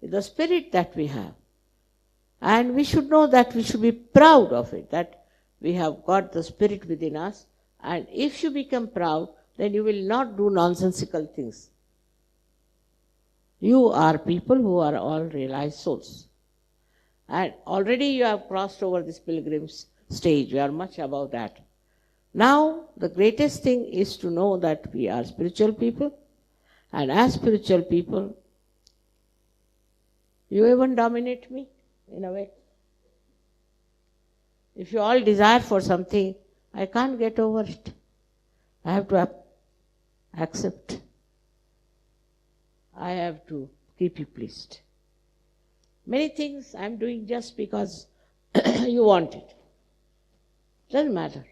The spirit that we have. And we should know that we should be proud of it, that we have got the spirit within us. And if you become proud, then you will not do nonsensical things. You are people who are all realized souls. And already you have crossed over this pilgrim's stage. You are much above that. Now, the greatest thing is to know that we are spiritual people. And as spiritual people, you even dominate me, in a way. If you all desire for something, I can't get over it. I have to accept. I have to keep you pleased. Many things I'm doing just because you want it. Doesn't matter.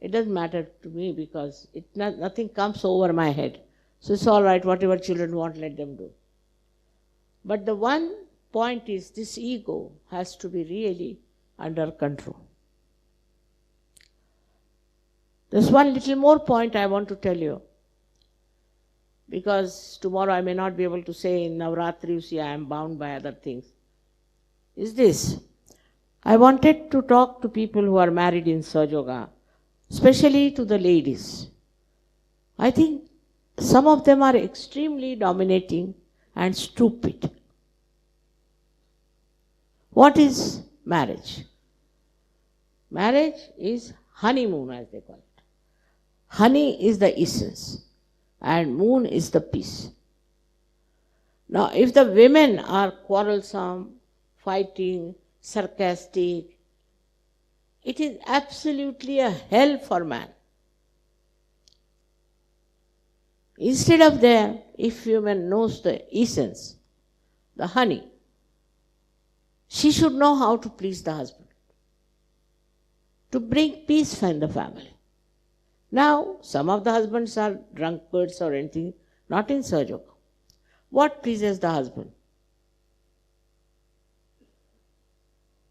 It doesn't matter to me because nothing comes over my head. So it's all right, whatever children want, let them do. But the one point is this ego has to be really under control. There's one little more point I want to tell you. Because tomorrow I may not be able to say in Navaratri, you see, I am bound by other things. Is this. I wanted to talk to people who are married in Sahaja, especially to the ladies. I think some of them are extremely dominating and stupid. What is marriage? Marriage is honeymoon, as they call it. Honey is the essence and moon is the peace. Now, if the women are quarrelsome, fighting, sarcastic, it is absolutely a hell for man. Instead of there, if woman knows the essence, the honey, she should know how to please the husband, to bring peace in the family. Now, some of the husbands are drunkards or anything, not in Sahaja. What pleases the husband?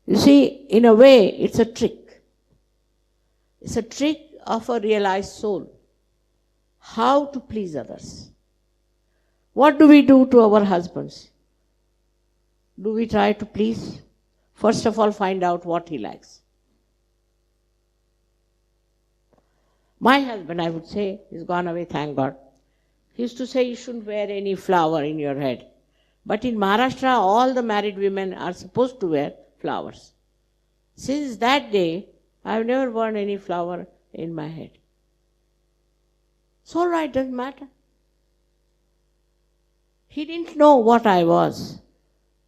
You see, in a way, it's a trick. It's a trick of a realized soul. How to please others. What do we do to our husbands? Do we try to please? First of all, find out what he likes. My husband, I would say, he's gone away, thank God. He used to say you shouldn't wear any flower in your head. But in Maharashtra, all the married women are supposed to wear flowers. Since that day, I've never worn any flower in my head. It's all right, doesn't matter. He didn't know what I was.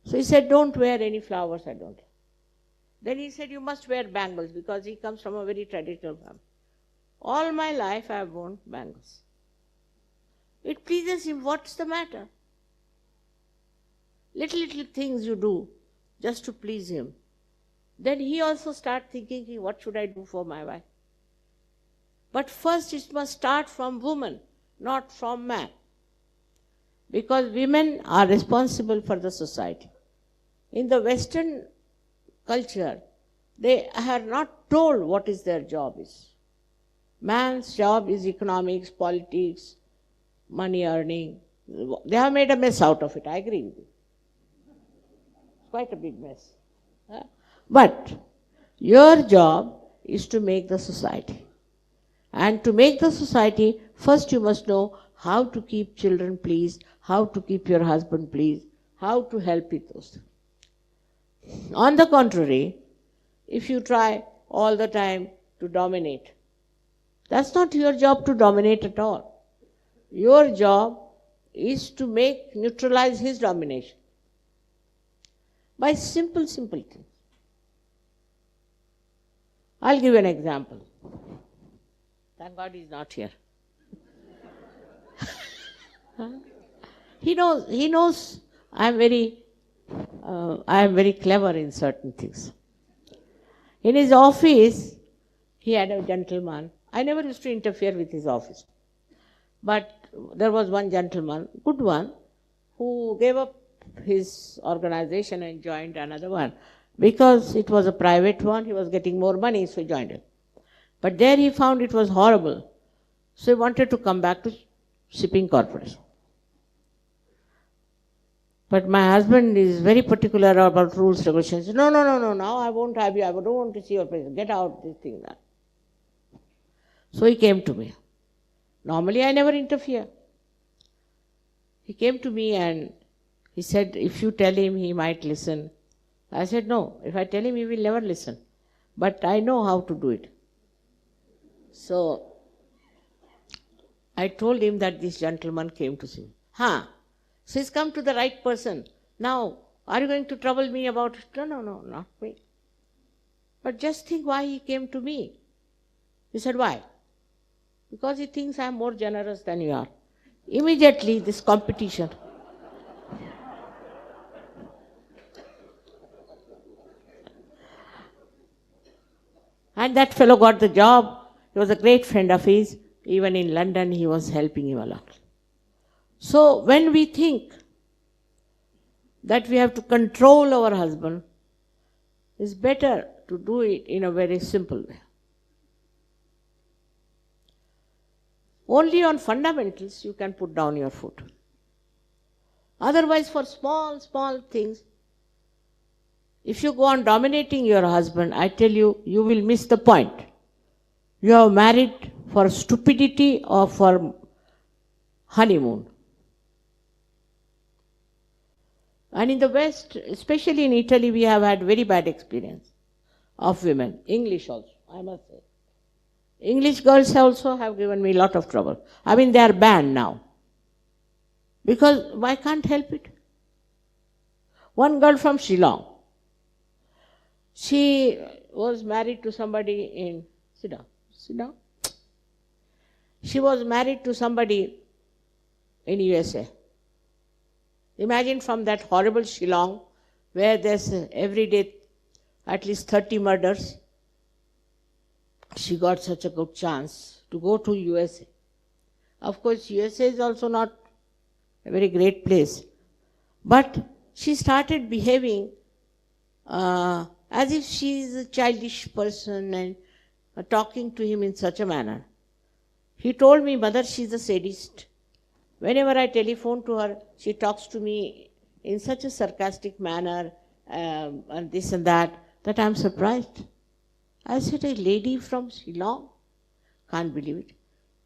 So he said, don't wear any flowers, I don't. Then he said, you must wear bangles because he comes from a very traditional family. All my life I have worn bangles. It pleases him, what's the matter? Little things you do just to please him. then he also start thinking, what should I do for my wife? But first it must start from woman, not from man. Because women are responsible for the society. In the Western culture, they are not told what is their job is. Man's job is economics, politics, money earning. They have made a mess out of it, I agree with you. Quite a big mess. But your job is to make the society. And to make the society, first you must know how to keep children pleased, how to keep your husband pleased, how to help with those things. On the contrary, if you try all the time to dominate, that's not your job to dominate at all. Your job is to neutralize his domination by simple things. I'll give you an example. Thank God he's not here. He knows I am very clever in certain things. In his office, he had a gentleman. I never used to interfere with his office. But there was one gentleman, good one, who gave up his organization and joined another one. Because it was a private one, he was getting more money, so he joined it. But there he found it was horrible. So he wanted to come back to shipping corporation. But my husband is very particular about rules, regulations. No, now I won't have you. I don't want to see your face. Get out, this thing, that. So he came to me. Normally I never interfere. He came to me and he said, if you tell him, he might listen. I said, no, if I tell him, he will never listen. But I know how to do it. So I told him that this gentleman came to see me. So he's come to the right person. Now, are you going to trouble me about it? No, not me. But just think why he came to me. He said, why? Because he thinks I am more generous than you are. Immediately, this competition. And that fellow got the job. He was a great friend of his. Even in London, he was helping him a lot. So when we think that we have to control our husband, it's better to do it in a very simple way. Only on fundamentals you can put down your foot. Otherwise, for small things, if you go on dominating your husband, I tell you, you will miss the point. You are married for stupidity or for honeymoon. And in the West, especially in Italy, we have had very bad experience of women. English also, I must say. English girls also have given me a lot of trouble. I mean, they are banned now. Because I can't help it. One girl from Shillong, she was married to somebody in... Sit down. She was married to somebody in USA. Imagine from that horrible Shillong, where there's every day at least 30 murders, she got such a good chance to go to USA. Of course, USA is also not a very great place. But she started behaving as if she is a childish person and talking to him in such a manner. He told me, Mother, she's a sadist. Whenever I telephone to her, she talks to me in such a sarcastic manner, and this and that I'm surprised. I said, a lady from Shillong? Can't believe it.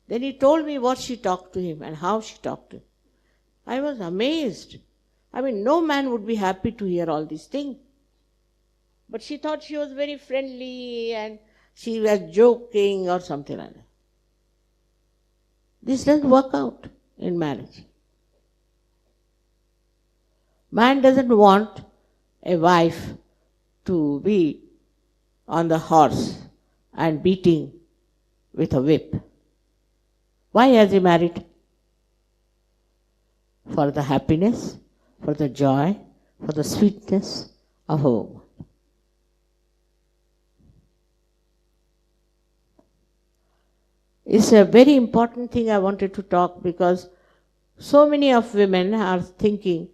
Then he told me what she talked to him and how she talked to him. I was amazed. I mean, no man would be happy to hear all these things. But she thought she was very friendly and she was joking or something like that. This doesn't work out in marriage. Man doesn't want a wife to be on the horse and beating with a whip. Why has he married? For the happiness, for the joy, for the sweetness of a woman. It's a very important thing I wanted to talk, because so many of women are thinking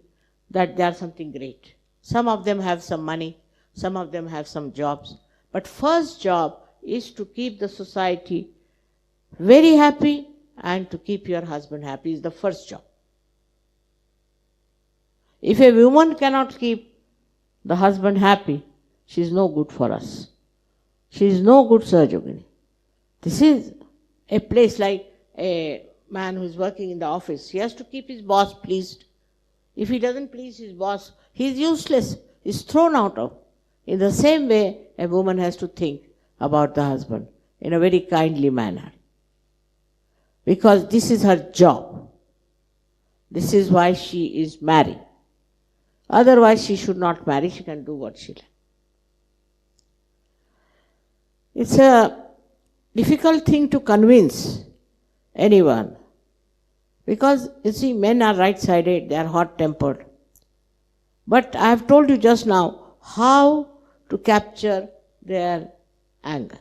that they are something great. Some of them have some money, some of them have some jobs. But first job is to keep the society very happy, and to keep your husband happy is the first job. If a woman cannot keep the husband happy, she is no good for us. She is no good surgeon. This is a place like a man who is working in the office. He has to keep his boss pleased. If he doesn't please his boss, he is useless. He is thrown out of. In the same way, a woman has to think about the husband in a very kindly manner. Because this is her job. This is why she is married. Otherwise, she should not marry. She can do what she likes. It's a difficult thing to convince anyone. Because, you see, men are right-sided, they are hot-tempered. But I have told you just now how to capture their anger.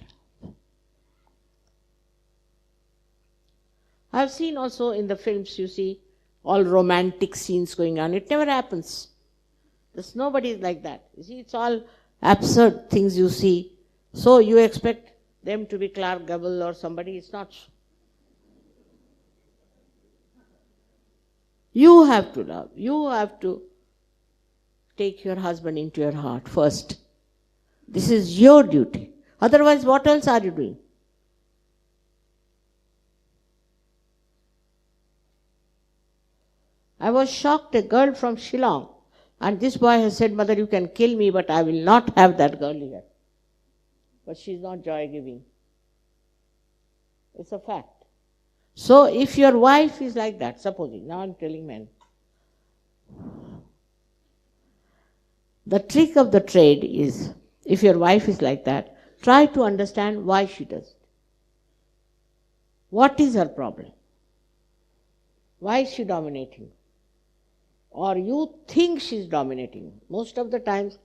I have seen also in the films, you see, all romantic scenes going on. It never happens. There's nobody like that. You see, it's all absurd things you see. So you expect them to be Clark Gable or somebody. It's not so. You have to love. You have to take your husband into your heart first. This is your duty. Otherwise, what else are you doing? I was shocked, a girl from Shillong, and this boy has said, "Mother, you can kill me, but I will not have that girl here." But she is not joy-giving. It's a fact. So if your wife is like that, supposing, now I'm telling men, the trick of the trade is, if your wife is like that, try to understand why she does it. What is her problem? Why is she dominating? Or you think she's dominating. Most of the times,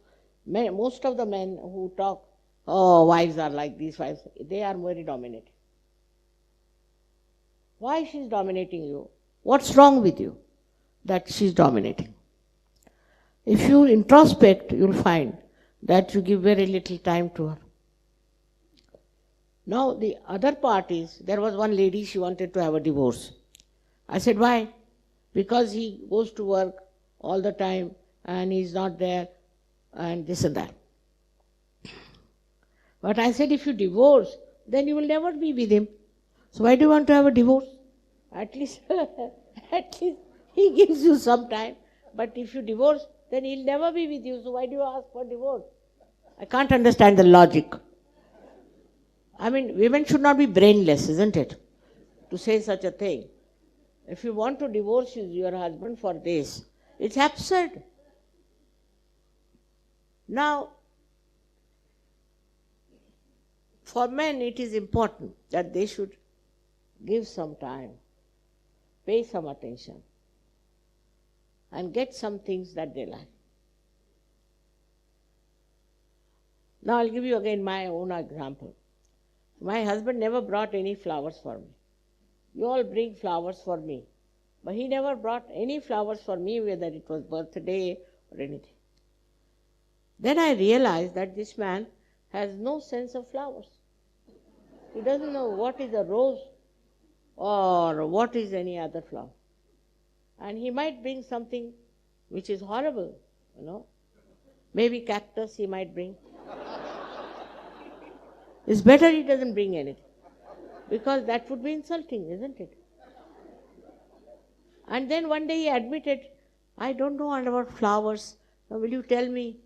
most of the men who talk, "Oh, wives are like these, wives," they are very dominating. Why she's dominating you? What's wrong with you that she's dominating? If you introspect, you'll find that you give very little time to her. Now, the other part is, there was one lady, she wanted to have a divorce. I said, "Why?" "Because he goes to work all the time and he's not there and this and that." But I said, if you divorce, then you will never be with him. So why do you want to have a divorce? At least he gives you some time. But if you divorce, then he'll never be with you. So why do you ask for divorce? I can't understand the logic. I mean, women should not be brainless, isn't it? To say such a thing. If you want to divorce your husband for this, it's absurd. Now, for men it is important that they should give some time, pay some attention, and get some things that they like. Now I'll give you again my own example. My husband never brought any flowers for me. You all bring flowers for me. But he never brought any flowers for me, whether it was birthday or anything. Then I realized that this man has no sense of flowers. He doesn't know what is a rose or what is any other flower. And he might bring something which is horrible, Maybe cactus he might bring. It's better he doesn't bring anything. Because that would be insulting, isn't it? And then one day he admitted, "I don't know about flowers. Now will you tell me?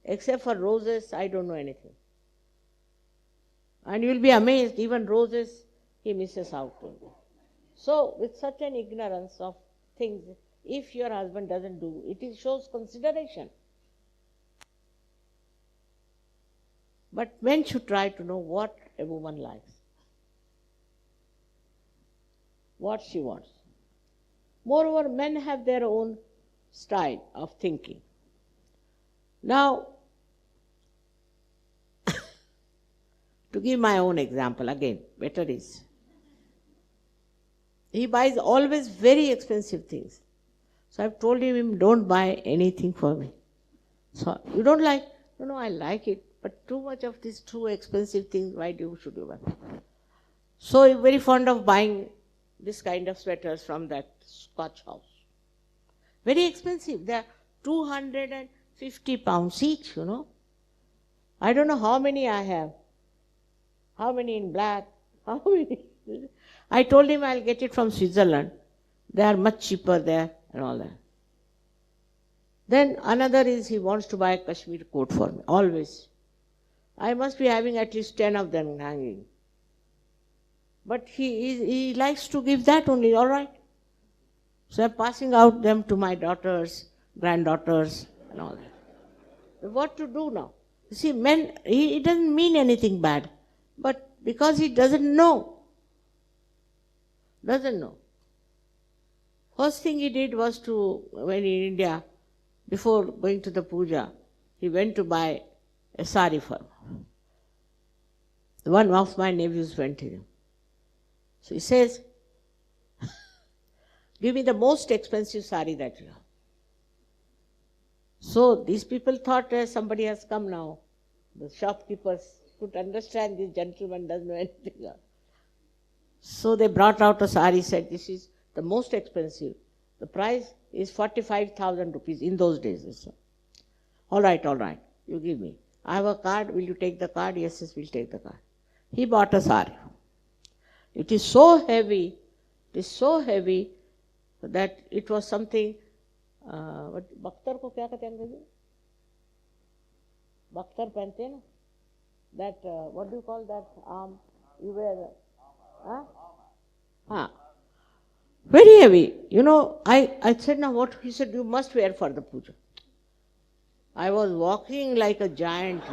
Except for roses, I don't know anything." And you will be amazed, even roses he misses out. So with such an ignorance of things, if your husband doesn't do, it shows consideration. But men should try to know what a woman likes, what she wants. Moreover, men have their own style of thinking. Now, to give my own example, again, better is, He buys always very expensive things. So I've told him, don't buy anything for me. So, you don't like? No, I like it. But too much of these too expensive things, why should you buy? So I'm very fond of buying this kind of sweaters from that Scotch house. Very expensive. They are 250 pounds each, I don't know how many I have. How many in black? How many? I told him I'll get it from Switzerland. They are much cheaper there and all that. Then another is he wants to buy a Kashmir coat for me, always. I must be having at least 10 of them hanging. But he likes to give that only, all right. So I'm passing out them to my daughters, granddaughters and all that. What to do now? You see, men, he doesn't mean anything bad. But because he doesn't know. First thing he did was when in India, before going to the puja, he went to buy a sari for me. One of my nephews went to him. So he says, give me the most expensive sari that you have. So these people thought somebody has come now. The shopkeepers could understand this gentleman doesn't know anything else. So they brought out a sari, said this is the most expensive. The price is 45,000 rupees in those days. So, all right, you give me. I have a card, will you take the card? Yes, we'll take the card. He bought a sari. It is so heavy that it was something, Bakhtar ko kya kehte hain अंग्रेजी? Bakhtar pehante hain na? That, what do you call that arm? You wear, very heavy. I said, now what? He said, you must wear for the puja. I was walking like a giant,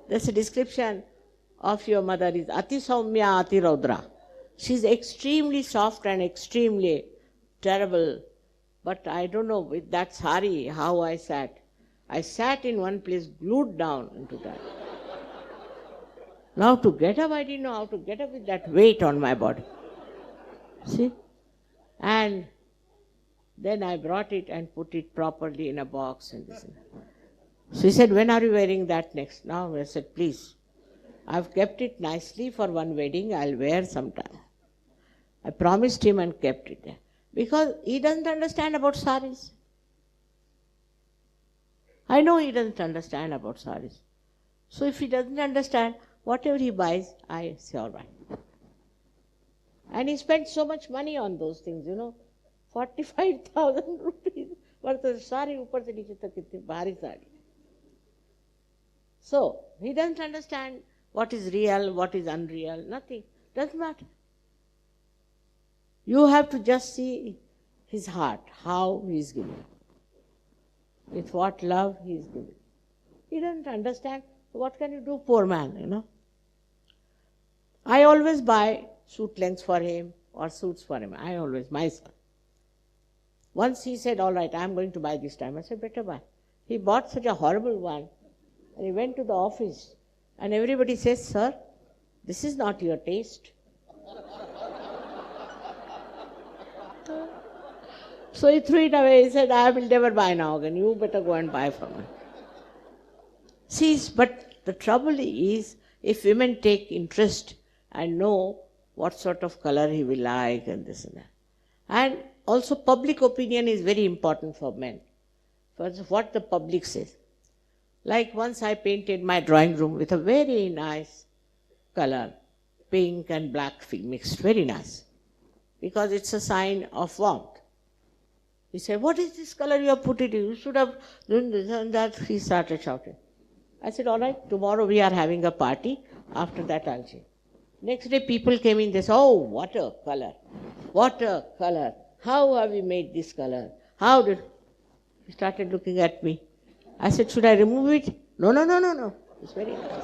That's a description of your mother is Ati Saumya Ati Raudra. She's extremely soft and extremely terrible. But I don't know, with that sari, how I sat. I sat in one place, glued down into that. Now to get up, I didn't know how to get up with that weight on my body. See? And then I brought it and put it properly in a box. And this and that. So he said, when are you wearing that next? Now I said, please. I've kept it nicely for one wedding, I'll wear sometime. I promised him and kept it there. Because he doesn't understand about saris. I know he doesn't understand about saris. So if he doesn't understand, whatever he buys, I say, all right. And he spent so much money on those things, 45,000 rupees. But the sari upar se niche tak kitni bhari sari. So, he doesn't understand what is real, what is unreal, nothing. Doesn't matter. You have to just see his heart, how he is giving. With what love he is giving. He doesn't understand. So what can you do, poor man, I always buy suit lengths for him or suits for him. I always, myself. Once he said, all right, I'm going to buy this time. I said, better buy. He bought such a horrible one. And he went to the office. And everybody says, sir, this is not your taste. So he threw it away. He said, I will never buy now again. You better go and buy from me. See, but the trouble is, if women take interest and know what sort of color he will like and this and that. And also public opinion is very important for men. For what the public says. Like once I painted my drawing room with a very nice color, pink and black mixed, very nice. Because it's a sign of warmth. He said, what is this color you have put it in? You should have done this and that. He started shouting. I said, all right, tomorrow we are having a party. After that I'll change. Next day people came in, they said, oh, what a color. What a color. How have you made this color? How did... He started looking at me. I said, should I remove it? No. It's very nice.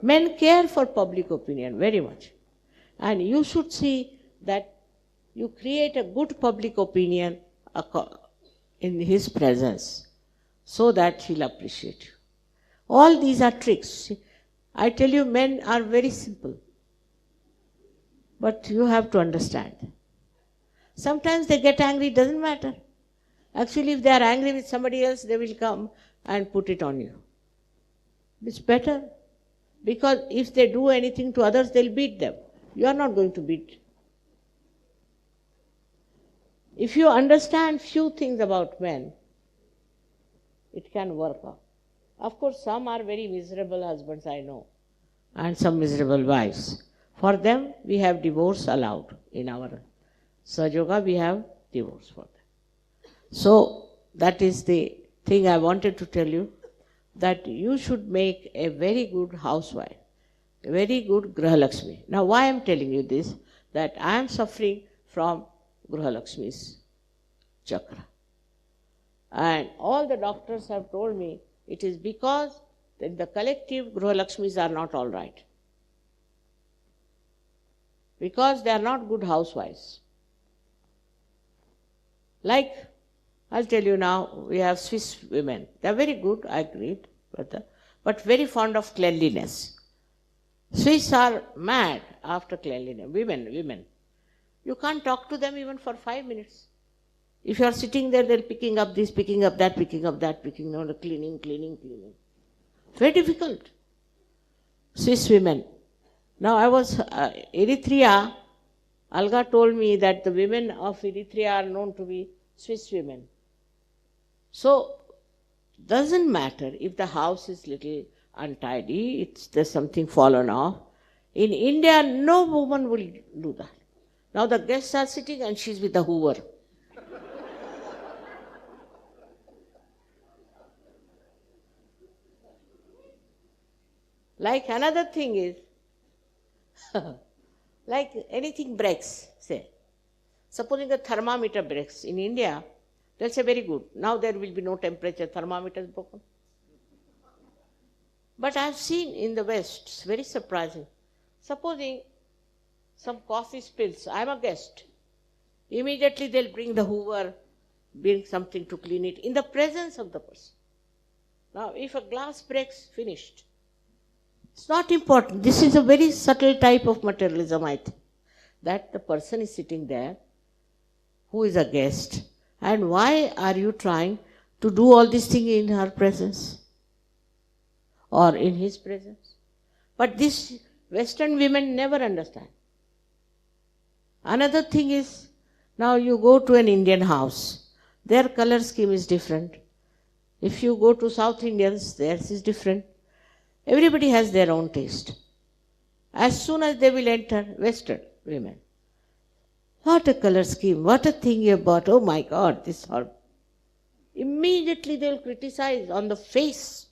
Men care for public opinion very much. And you should see that you create a good public opinion in his presence so that he'll appreciate you. All these are tricks. I tell you, men are very simple. But you have to understand. Sometimes they get angry, doesn't matter. Actually, if they are angry with somebody else, they will come and put it on you. It's better. Because if they do anything to others, they'll beat them. You are not going to beat. If you understand few things about men, it can work out. Of course, some are very miserable husbands, I know, and some miserable wives. For them, we have divorce allowed. In our Sahaja Yoga, we have divorce for them. So, that is the thing I wanted to tell you, that you should make a very good housewife, a very good Graha Lakshmi. Now, why I am telling you this? That I am suffering from Graha Lakshmi's chakra. And all the doctors have told me it is because the collective Graha Lakshmis are not all right. Because they are not good housewives. Like, I'll tell you now, we have Swiss women. They are very good, I agree, but very fond of cleanliness. Swiss are mad after cleanliness. Women. You can't talk to them even for 5 minutes. If you are sitting there, they're picking up this, picking up that, cleaning. Very difficult. Swiss women. Now I was Eritrea. Alga told me that the women of Eritrea are known to be Swiss women. So, doesn't matter if the house is little untidy, there's something fallen off. In India, no woman will do that. Now the guests are sitting and she's with the hoover. Like another thing is, like anything breaks, say. Supposing a thermometer breaks in India, they'll say very good. Now there will be no temperature, thermometer is broken. But I've seen in the West, it's very surprising. Supposing some coffee spills, I'm a guest. Immediately they'll bring the hoover, bring something to clean it in the presence of the person. Now if a glass breaks, finished. It's not important. This is a very subtle type of materialism, I think. That the person is sitting there, who is a guest, and why are you trying to do all these things in her presence? Or in his presence? But this Western women never understand. Another thing is, now you go to an Indian house, their color scheme is different. If you go to South Indians, theirs is different. Everybody has their own taste. As soon as they will enter, Western women, what a color scheme, what a thing you bought, oh my God, this horrible. Immediately they will criticize on the face.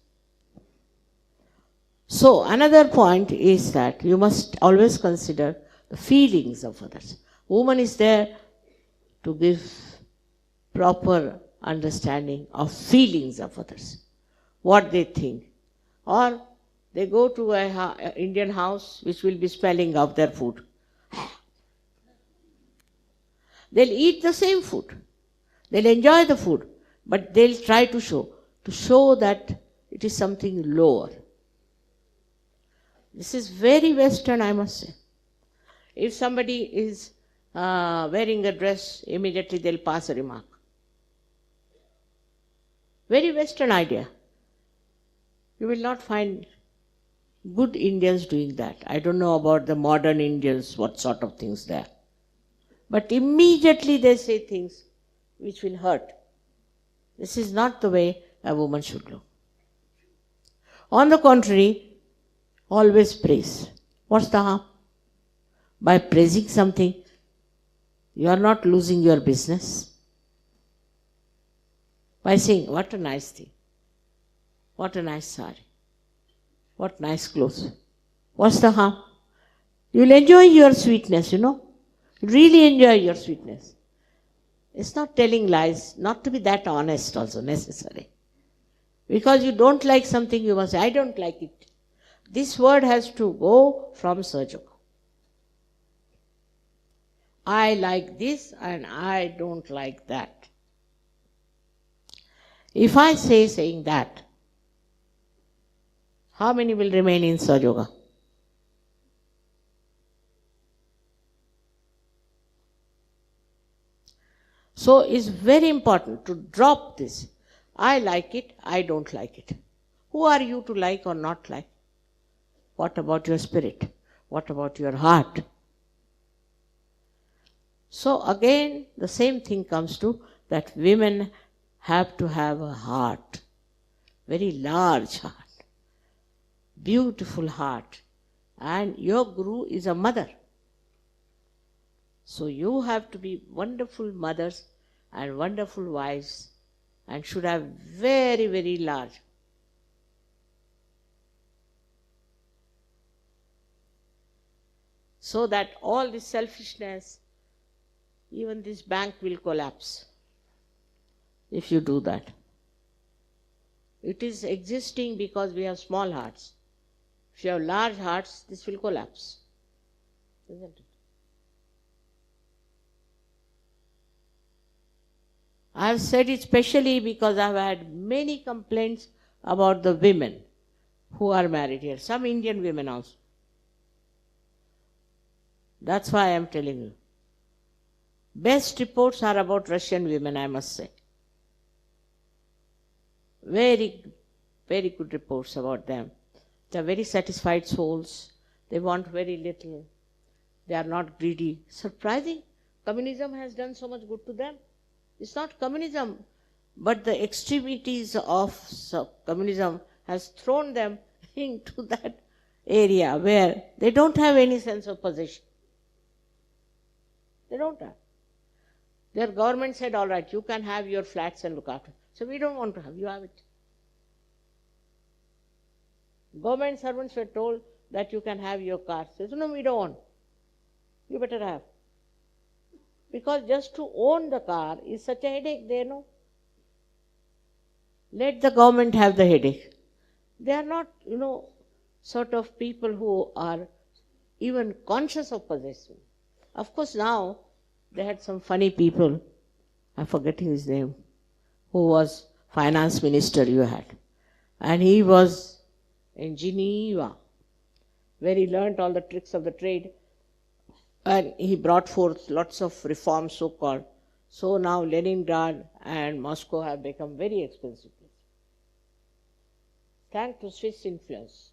So another point is that you must always consider the feelings of others. Woman is there to give proper understanding of feelings of others, what they think. Or they go to an Indian house which will be smelling of their food. They'll eat the same food. They'll enjoy the food. But they'll try to show that it is something lower. This is very Western, I must say. If somebody is wearing a dress, immediately they'll pass a remark. Very Western idea. You will not find good Indians doing that. I don't know about the modern Indians, what sort of things they are. But immediately they say things which will hurt. This is not the way a woman should look. On the contrary, always praise. What's the harm? By praising something, you are not losing your business. By saying, what a nice thing. What a nice sari. What nice clothes. What's the harm? You'll enjoy your sweetness, you know. Really enjoy your sweetness. It's not telling lies, not to be that honest also necessary. Because you don't like something, you must say, I don't like it. This word has to go from Sahaja Yoga. I like this and I don't like that. If I saying that, how many will remain in Sahaja Yoga? So it's very important to drop this. I like it, I don't like it. Who are you to like or not like? What about your spirit? What about your heart? So again, the same thing comes to that women have to have a heart, very large heart, beautiful heart. And your Guru is a mother. So you have to be wonderful mothers and wonderful wives and should have very, very large. So that all this selfishness, even this bank will collapse if you do that. It is existing because we have small hearts. If you have large hearts, this will collapse. Isn't it? I have said it specially because I have had many complaints about the women who are married here. Some Indian women also. That's why I am telling you. Best reports are about Russian women, I must say. Very, very good reports about them. They are very satisfied souls. They want very little. They are not greedy. Surprising. Communism has done so much good to them. It's not communism, but the extremities of communism has thrown them into that area where they don't have any sense of possession. They don't have. Their government said, all right, you can have your flats and look after. So we don't want to have, you have it. Government servants were told that you can have your car. Says, no, we don't want. You better have. Because just to own the car is such a headache, they know. Let the government have the headache. They are not, sort of people who are even conscious of possession. Of course, now they had some funny people, I'm forgetting his name, who was finance minister you had. And he was in Geneva, where he learnt all the tricks of the trade. And he brought forth lots of reforms, so-called. So now Leningrad and Moscow have become very expensive places. Thanks to Swiss influence.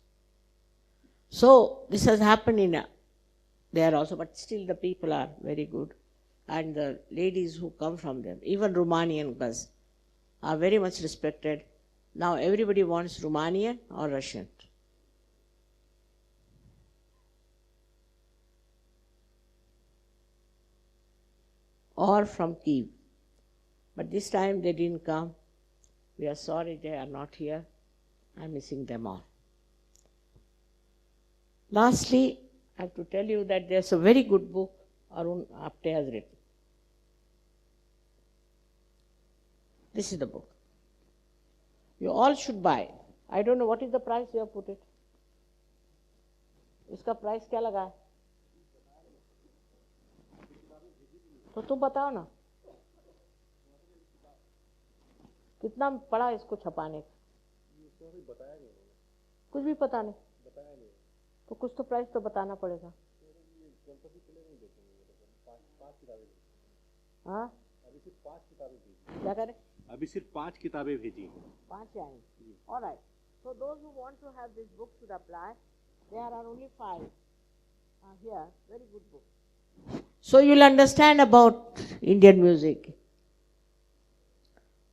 So this has happened in there also, but still the people are very good. And the ladies who come from them, even Romanian girls, are very much respected. Now everybody wants Romanian or Russian. Or from Kiev. But this time they didn't come. We are sorry they are not here. I'm missing them all. Lastly, I have to tell you that there's a very good book Arun Apte has written. This is the book. You all should buy. I don't know what is the price you have put it. इसका price क्या लगा है? तो तुम बताओ ना कितना पड़ा इसको छपाने का? कुछ भी पता नहीं तो कुछ तो प्राइस तो बताना पड़ेगा. हाँ क्या करें? अभी सिर्फ 5 किताबें भेजी. 5 आएंगी. All right. So those who want to have this book should apply. There are only 5 here. Very good book. So you'll understand about Indian music.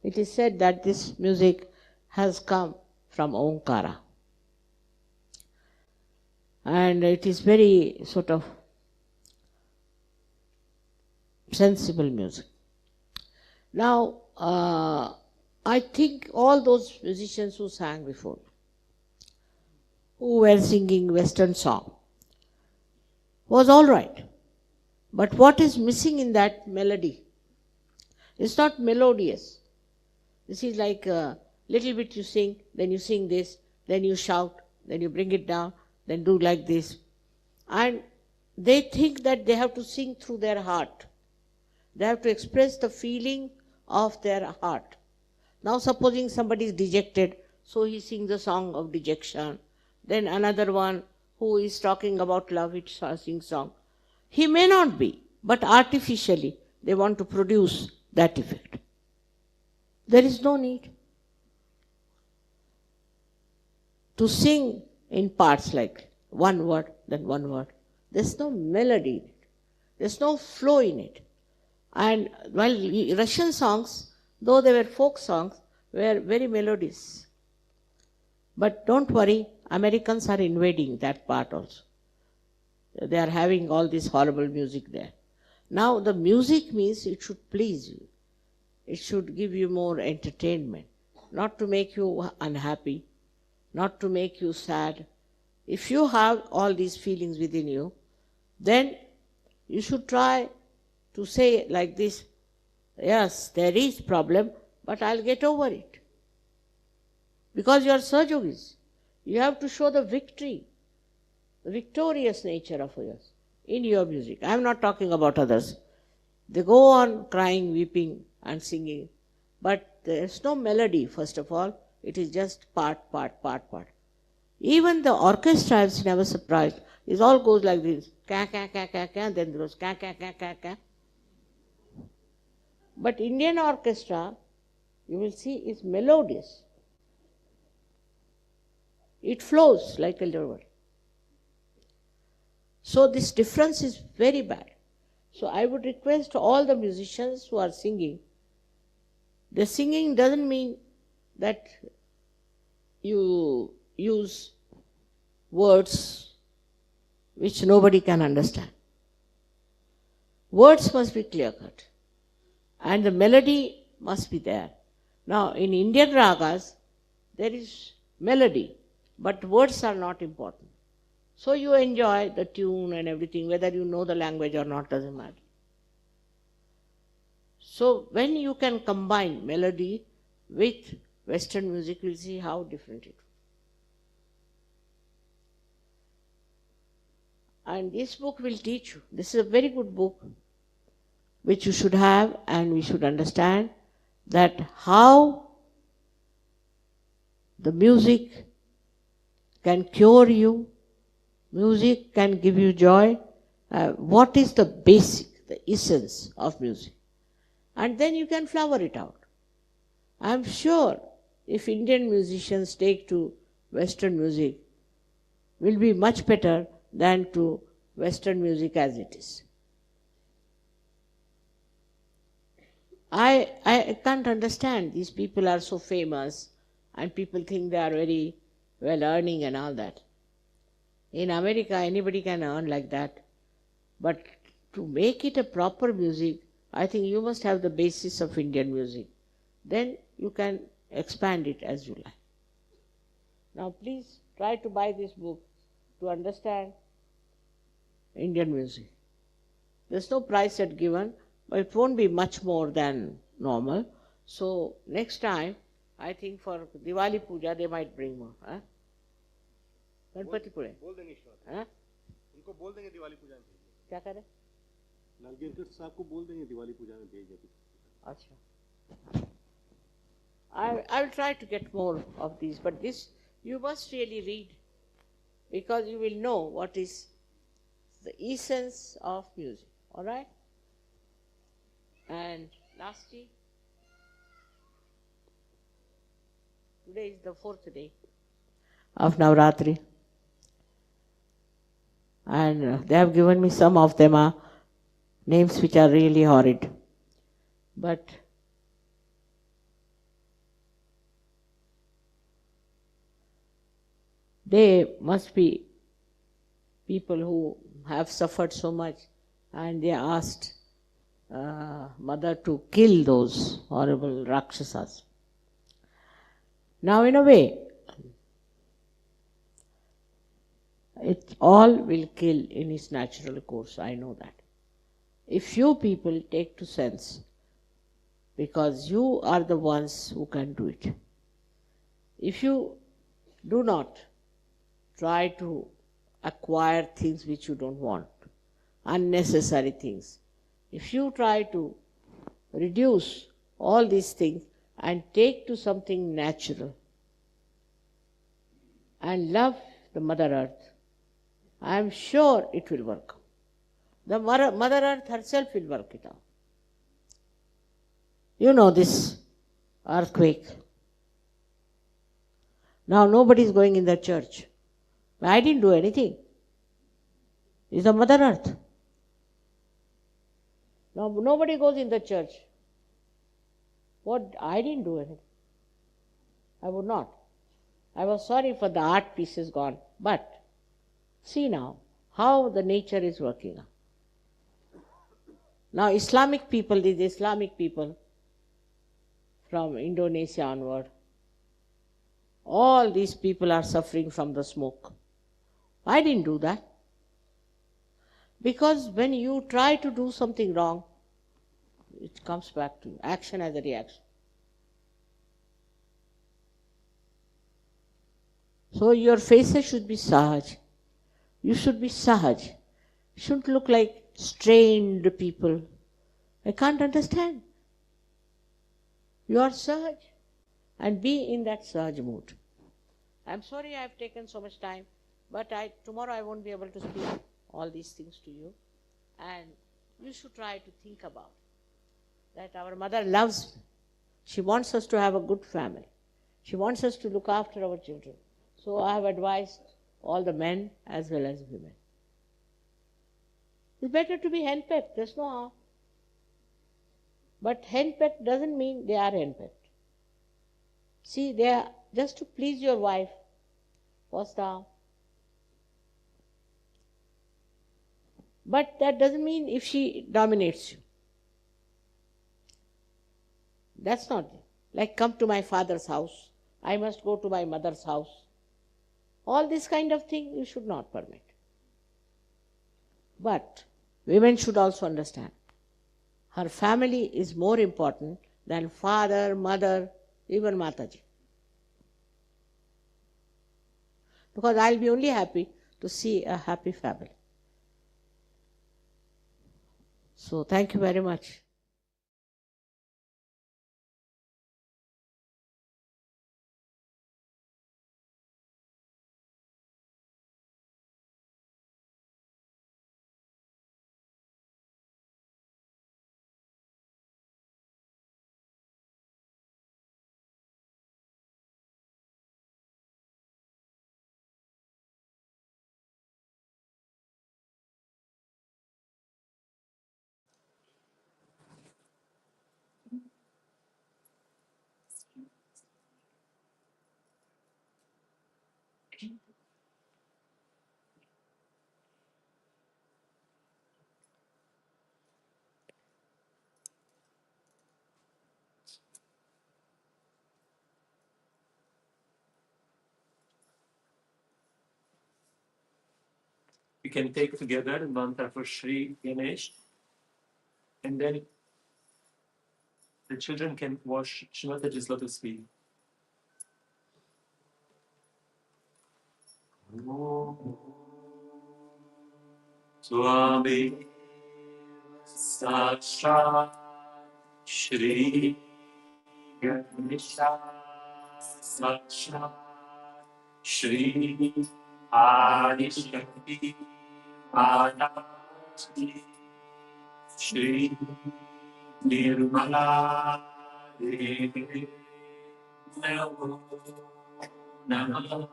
It is said that this music has come from Omkara. And it is very sort of sensible music. Now, I think all those musicians who sang before, who were singing Western song, was all right. But what is missing in that melody? It's not melodious. This is like a little bit you sing, then you sing this, then you shout, then you bring it down, then do like this. And they think that they have to sing through their heart. They have to express the feeling of their heart. Now supposing somebody is dejected, so he sings the song of dejection. Then another one who is talking about love, it sings song. He may not be, but artificially they want to produce that effect. There is no need to sing in parts like one word, then one word. There's no melody in it. There's no flow in it. And while Russian songs, though they were folk songs, were very melodious. But don't worry, Americans are invading that part also. They are having all this horrible music there. Now the music means it should please you. It should give you more entertainment, not to make you unhappy, not to make you sad. If you have all these feelings within you, then you should try to say like this, yes, there is problem, but I'll get over it. Because you are Sahajogis. You have to show the victory, the victorious nature of yours in your music. I am not talking about others. They go on crying, weeping and singing. But there is no melody, first of all. It is just part. Even the orchestra, I was never surprised. It all goes like this. Ka, ka, ka, ka, ka, and then goes ka, ka, ka, ka, ka. But Indian orchestra, you will see, is melodious. It flows like a river. So this difference is very bad. So I would request all the musicians who are singing, the singing doesn't mean that you use words which nobody can understand. Words must be clear-cut and the melody must be there. Now in Indian ragas, there is melody, but words are not important. So you enjoy the tune and everything, whether you know the language or not, doesn't matter. So when you can combine melody with Western music, you'll see how different it is. And this book will teach you. This is a very good book which you should have, and we should understand that how the music can cure you, music can give you joy. What is the basic, the essence of music? And then you can flower it out. I am sure if Indian musicians take to Western music, will be much better than to Western music as it is. I can't understand. These people are so famous and people think they are very well earning and all that. In America, anybody can earn like that. But to make it a proper music, I think you must have the basis of Indian music. Then you can expand it as you like. Now please try to buy this book to understand Indian music. There's no price set given, but it won't be much more than normal. So next time, I think for Diwali Puja, they might bring more. Ganpati पुरे बोल देंगे ईश्वर, हाँ? उनको बोल देंगे दिवाली पूजा में भेज दें। क्या करें? नलगीरकर साहब को बोल देंगे दिवाली पूजा में भेज दें। अच्छा, I will try to get more of these, but this you must really read, because you will know what is the essence of music. All right? And lastly, today is the 4th day of Navaratri. And they have given me, some of them are names which are really horrid. But they must be people who have suffered so much, and they asked Mother to kill those horrible Rakshasas. Now in a way, it all will kill in its natural course, I know that. If you people take to sense, because you are the ones who can do it. If you do not try to acquire things which you don't want, unnecessary things, if you try to reduce all these things, and take to something natural and love the Mother Earth, I am sure it will work. The Mother Earth herself will work it out. You know this earthquake. Now nobody is going in the church. I didn't do anything. It's the Mother Earth. Now nobody goes in the church. What? I didn't do anything. I would not. I was sorry for the art pieces gone. But see now how the nature is working. Now these Islamic people from Indonesia onward, all these people are suffering from the smoke. I didn't do that. Because when you try to do something wrong, it comes back to you. Action as a reaction. So your faces should be Sahaj. You should be Sahaj. You shouldn't look like strained people. I can't understand. You are Sahaj. And be in that Sahaj mood. I'm sorry I have taken so much time, but tomorrow I won't be able to speak all these things to you. And you should try to think about that our mother loves. She wants us to have a good family. She wants us to look after our children. So I have advised all the men as well as women. It's better to be henpecked, there's no harm. But henpecked doesn't mean they are henpecked. See, they are just to please your wife. What's the harm? But that doesn't mean if she dominates you. That's not it. Like, come to my father's house. I must go to my mother's house. All this kind of thing you should not permit. But women should also understand. Her family is more important than father, mother, even Mataji. Because I'll be only happy to see a happy family. So thank you very much. We can take together the mantra for Shri Ganesh, and then the children can wash Shri Mataji's lotus feet. Swami Sakshat Shri Ganesha Sakshat Shri Adishakti Mataji Shri Nirmala Devi Namo Namah.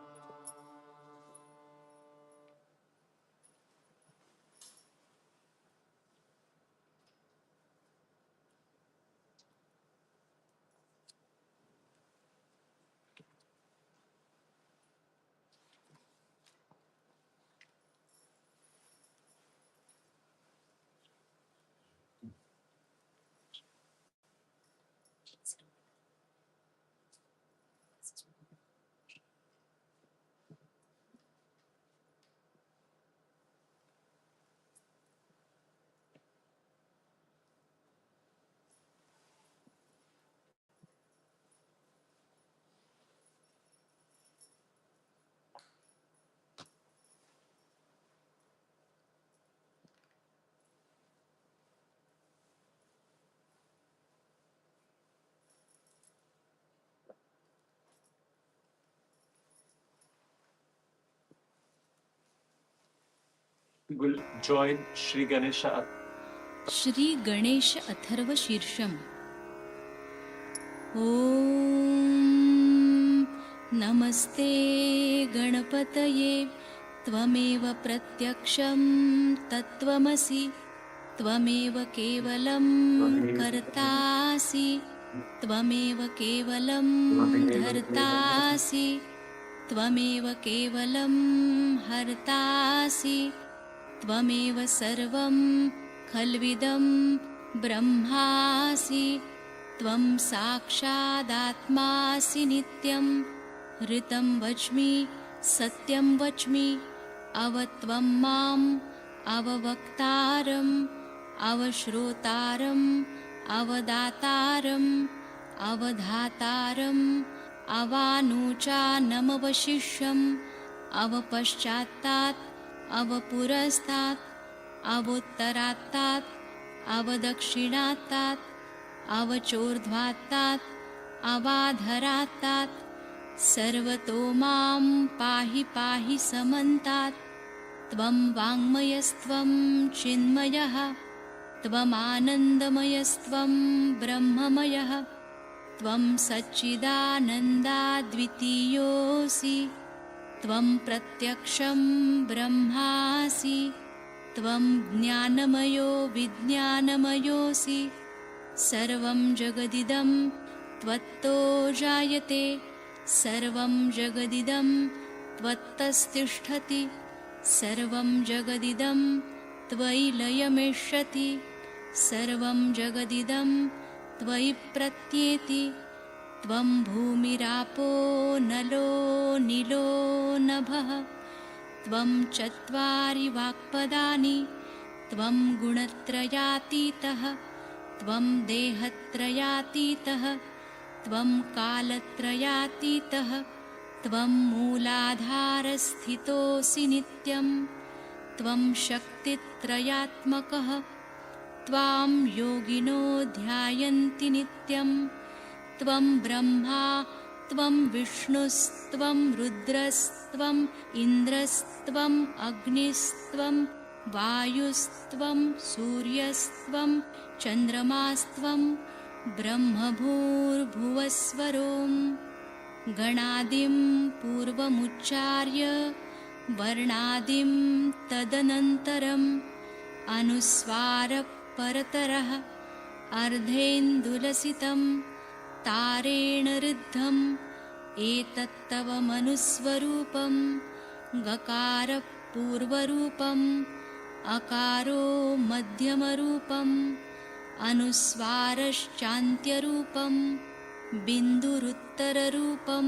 we will join Shri Ganesha. Shri Ganesh Atharva शीर्षम। ॐ नमस्ते गणपतये त्वमेव प्रत्यक्षं तत्त्वमसि त्वमेव केवलं कर्तासि त्वमेव केवलं धर्तासि त्वमेव केवलं हर्तासि त्वमेव सर्वं खल्विदं ब्रह्मासि त्वं साक्षादात्मासि नित्यं ऋतं वच्मि सत्यं वच्मि अवत्वं माम् अववक्तारम् अवश्रोतारम् अवदातारम् अवधातारम् अवानूचानमवशिष्यम् अवपश्चात्तात् अवपुरस्तात् अवोत्तरात्तात् अवदक्षिणात्तात् अवचोर्ध्वात्तात् अवाधरात्तात् सर्वतो मां पाहि पाहि समन्तात् त्वं वाङ्मयस्त्वं चिन्मयः त्वमानन्दमयस्त्वं ब्रह्ममयः त्वं सच्चिदानन्दाद्वितीयोऽसि त्वं प्रत्यक्षं ब्रह्मासि त्वं ज्ञानमयो विज्ञानमयोऽसि सर्वं जगदिदं त्वत्तो जायते सर्वं जगदिदं त्वत्तस्तिष्ठति सर्वं जगदिदं त्वयि लयमेष्यति सर्वं जगदिदं त्वयि प्रत्येति त्वं भूमिरापो नलो नीलो नभः त्वं चत्वारि वाक्पदानि त्वं गुणत्रयातीतः त्वं देहत्रयातीतः त्वं कालत्रयातीतः त्वं मूलाधारस्थितोऽसि नित्यं त्वं शक्तित्रयात्मकः त्वां योगिनो ध्यायन्ति नित्यं त्वं ब्रह्मा त्वं विष्णुस्त्वं रुद्रस्त्वम् इन्द्रस्त्वम् अग्निस्त्वं वायुस्त्वं सूर्यस्त्वं चन्द्रमास्त्वं ब्रह्मभूर्भुवस्वरों गणादिं पूर्वमुच्चार्य वर्णादिं तदनन्तरम् अनुस्वारपरतरः अर्धेन्दुलसितं तारेण ऋद्धम् एतत्तव मनुस्वरूपं गकारपूर्वरूपम् अकारो मध्यमरूपम् अनुस्वारश्चान्त्यरूपं बिन्दुरुत्तररूपं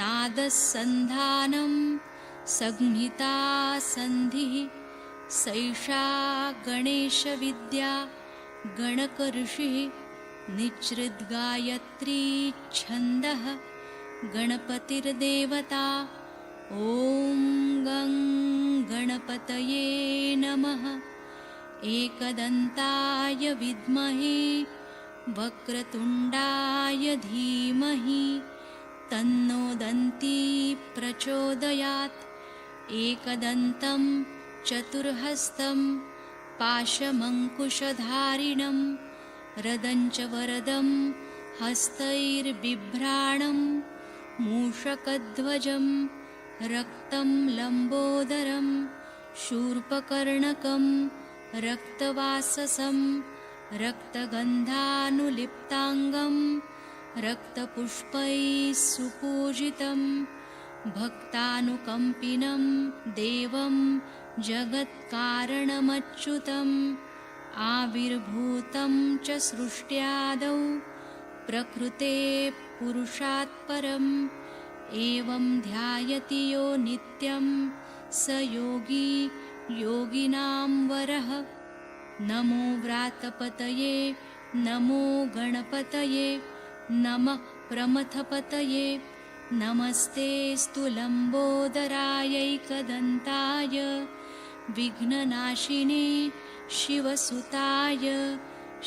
नादसन्धानं संहिता सन्धिः सैषा गणेशविद्या गणकऋषिः निच्छृद्गायत्री छन्दः गणपतिर्देवता ॐ गं गणपतये नमः एकदन्ताय विद्महे वक्रतुण्डाय धीमहि तन्नो दन्ती प्रचोदयात् एकदन्तं चतुर्हस्तं पाशमङ्कुशधारिणं रदञ्च वरदं हस्तैर्बिभ्राणं मूषकध्वजं रक्तं लम्बोदरं शूर्पकर्णकं रक्तवाससं रक्तगन्धानुलिप्ताङ्गं रक्तपुष्पैः सुपूजितं भक्तानुकम्पिनं देवं जगत्कारणमच्युतम् आविर्भूतं च सृष्ट्यादौ प्रकृते पुरुषात् परम् एवं ध्यायति यो नित्यं स योगी योगिनां वरः नमो व्रातपतये नमो गणपतये नमः प्रमथपतये नमस्तेऽस्तु लम्बोदरायैकदन्ताय विघ्ननाशिने शिवसुताय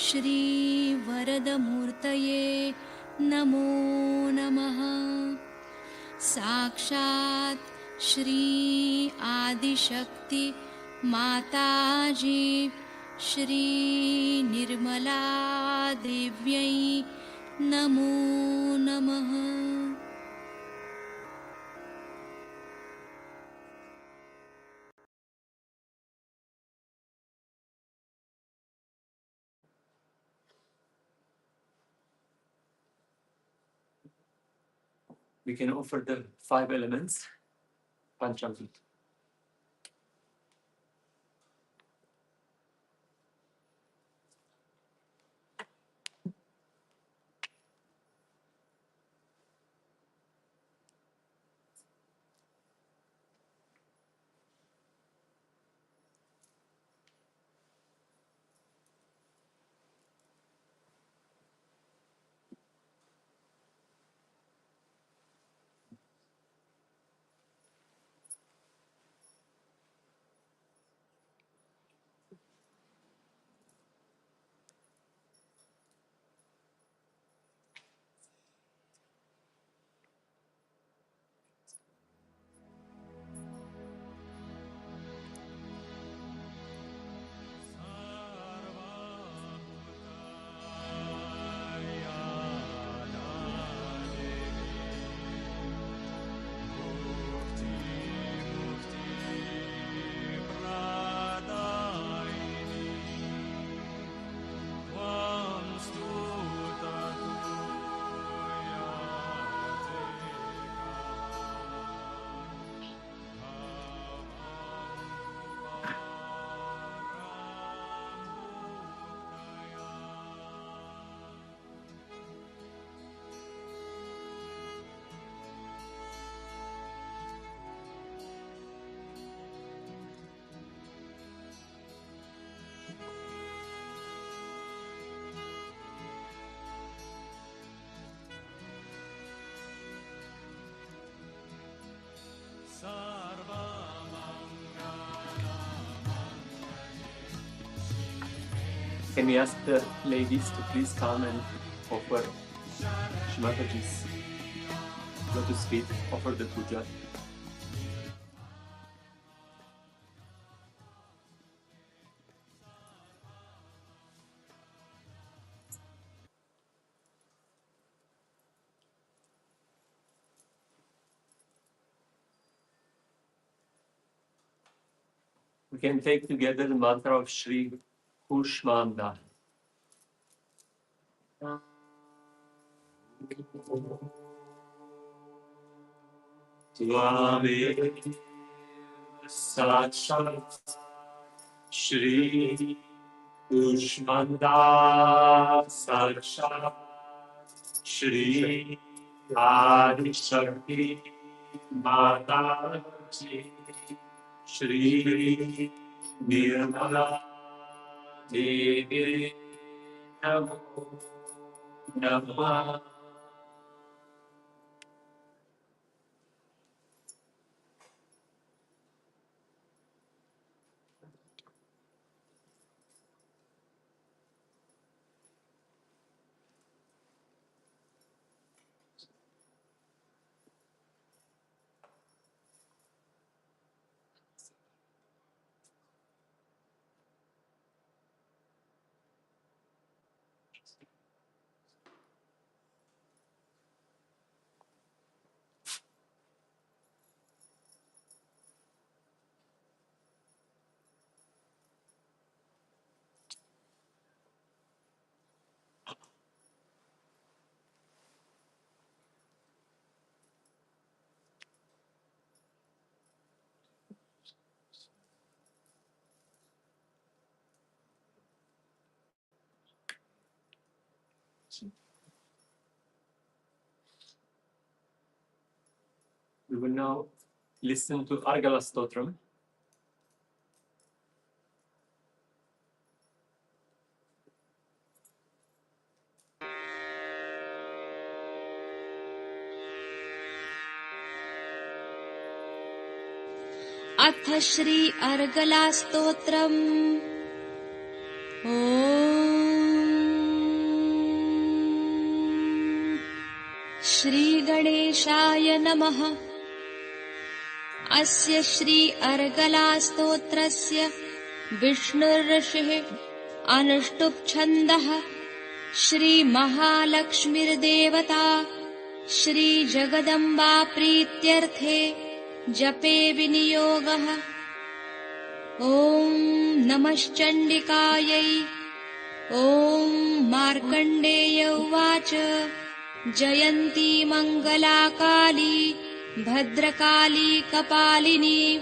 श्रीवरदमूर्तये नमो नमः। साक्षात् श्री आदिशक्ति माताजी श्री निर्मला देव्यै नमो नमः। We can offer the 5 elements, Panchamrit. Can we ask the ladies to please come and offer Shri Mataji's lotus feet, offer the puja. We can take together the mantra of Shri Khushmanda. Swami Sakshat Shri Khushmanda Sakshat Shri Adi Shakti Mataji Shri Nirmala Devi Namo Namah. We will now listen to Argala Stotram. अथ श्री अर्गला स्तोत्रम्। ॐ श्री गणेशाय नमः। अस्य श्री अर्गलास्तोत्रस्य विष्णुर्ऋषिः अनुष्टुप् छन्दः श्री महालक्ष्मीर्देवता श्री जगदम्बा प्रीत्यर्थे जपे विनियोगः। ॐ नमश्चण्डिकायै। ॐ मार्कण्डेय उवाच जयन्ती मङ्गलाकाली भद्रकाली कपालिनी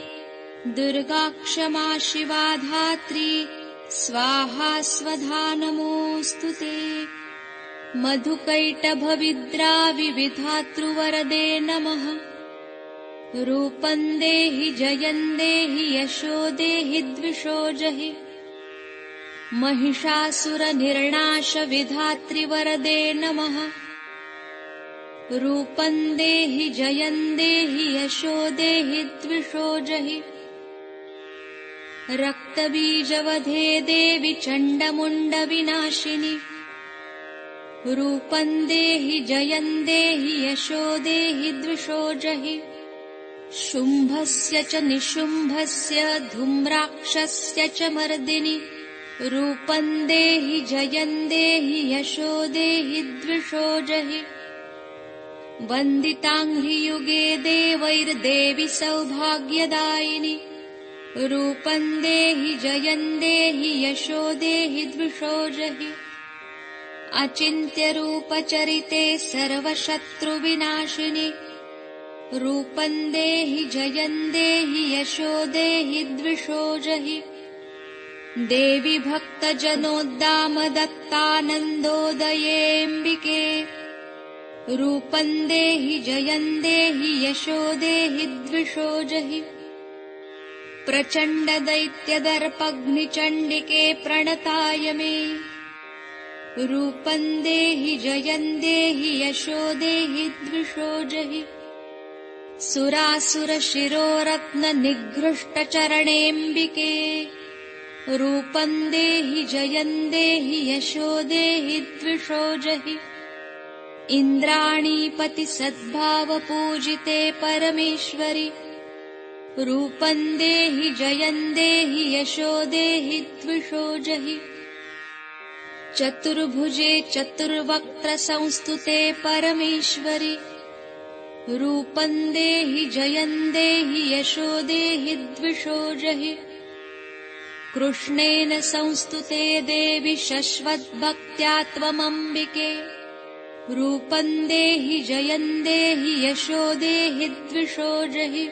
दुर्गा क्षमा शिवा धात्री स्वाहा स्वधा नमोऽस्तु ते। मधुकैटभविद्राविविधातृवरदे नमः। रूपं देहि जयं देहि यशो देहि द्विषो जहि। महिषासुरनिर्णाशविधातृवरदे नमः। रूपं देहि जयं देहि यशो देहि द्विषो जहि। रक्तबीजवधे देवि चण्डमुण्डविनाशिनि। रूपं देहि जयं देहि यशो देहि द्विषो जहि। शुम्भस्य च निशुम्भस्य धूम्राक्षस्य च मर्दिनि। रूपं देहि जयं देहि यशो देहि द्विषो जहि। वन्दिताङ्घ्रियुगे देवैर्देवि सौभाग्यदायिनि। रूपं देहि जयं देहि यशो देहि द्विषो जहि। अचिन्त्यरूपचरिते सर्वशत्रुविनाशिनि। रूपं देहि जयं देहि यशो देहि द्विषो जहि। देवि भक्तजनोद्दामदत्तानन्दोदयेऽम्बिके। रूपं देहि जयं देहि यशो देहि द्विषो जहि। प्रचण्डदैत्यदर्पघ्निचण्डिके प्रणताय मे। रूपं देहि जयं देहि यशो देहि द्विषो जहि। सुरासुरशिरोरत्ननिघृष्टचरणेऽम्बिके। रूपं देहि जयं देहि यशो देहि द्विषो जहि। इन्द्राणीपतिसद्भावपूजिते परमेश्वरि। रूपं देहि जयं देहि यशो देहि द्विषो जहि। चतुर्भुजे चतुर्वक्त्रसंस्तुते परमेश्वरि। रूपं देहि जयं देहि यशो देहि द्विषो जहि। कृष्णेन संस्तुते देवि शश्वद्भक्त्या त्वमम्बिके। रूपं देहि जयं देहि यशो देहि द्विषो जहि।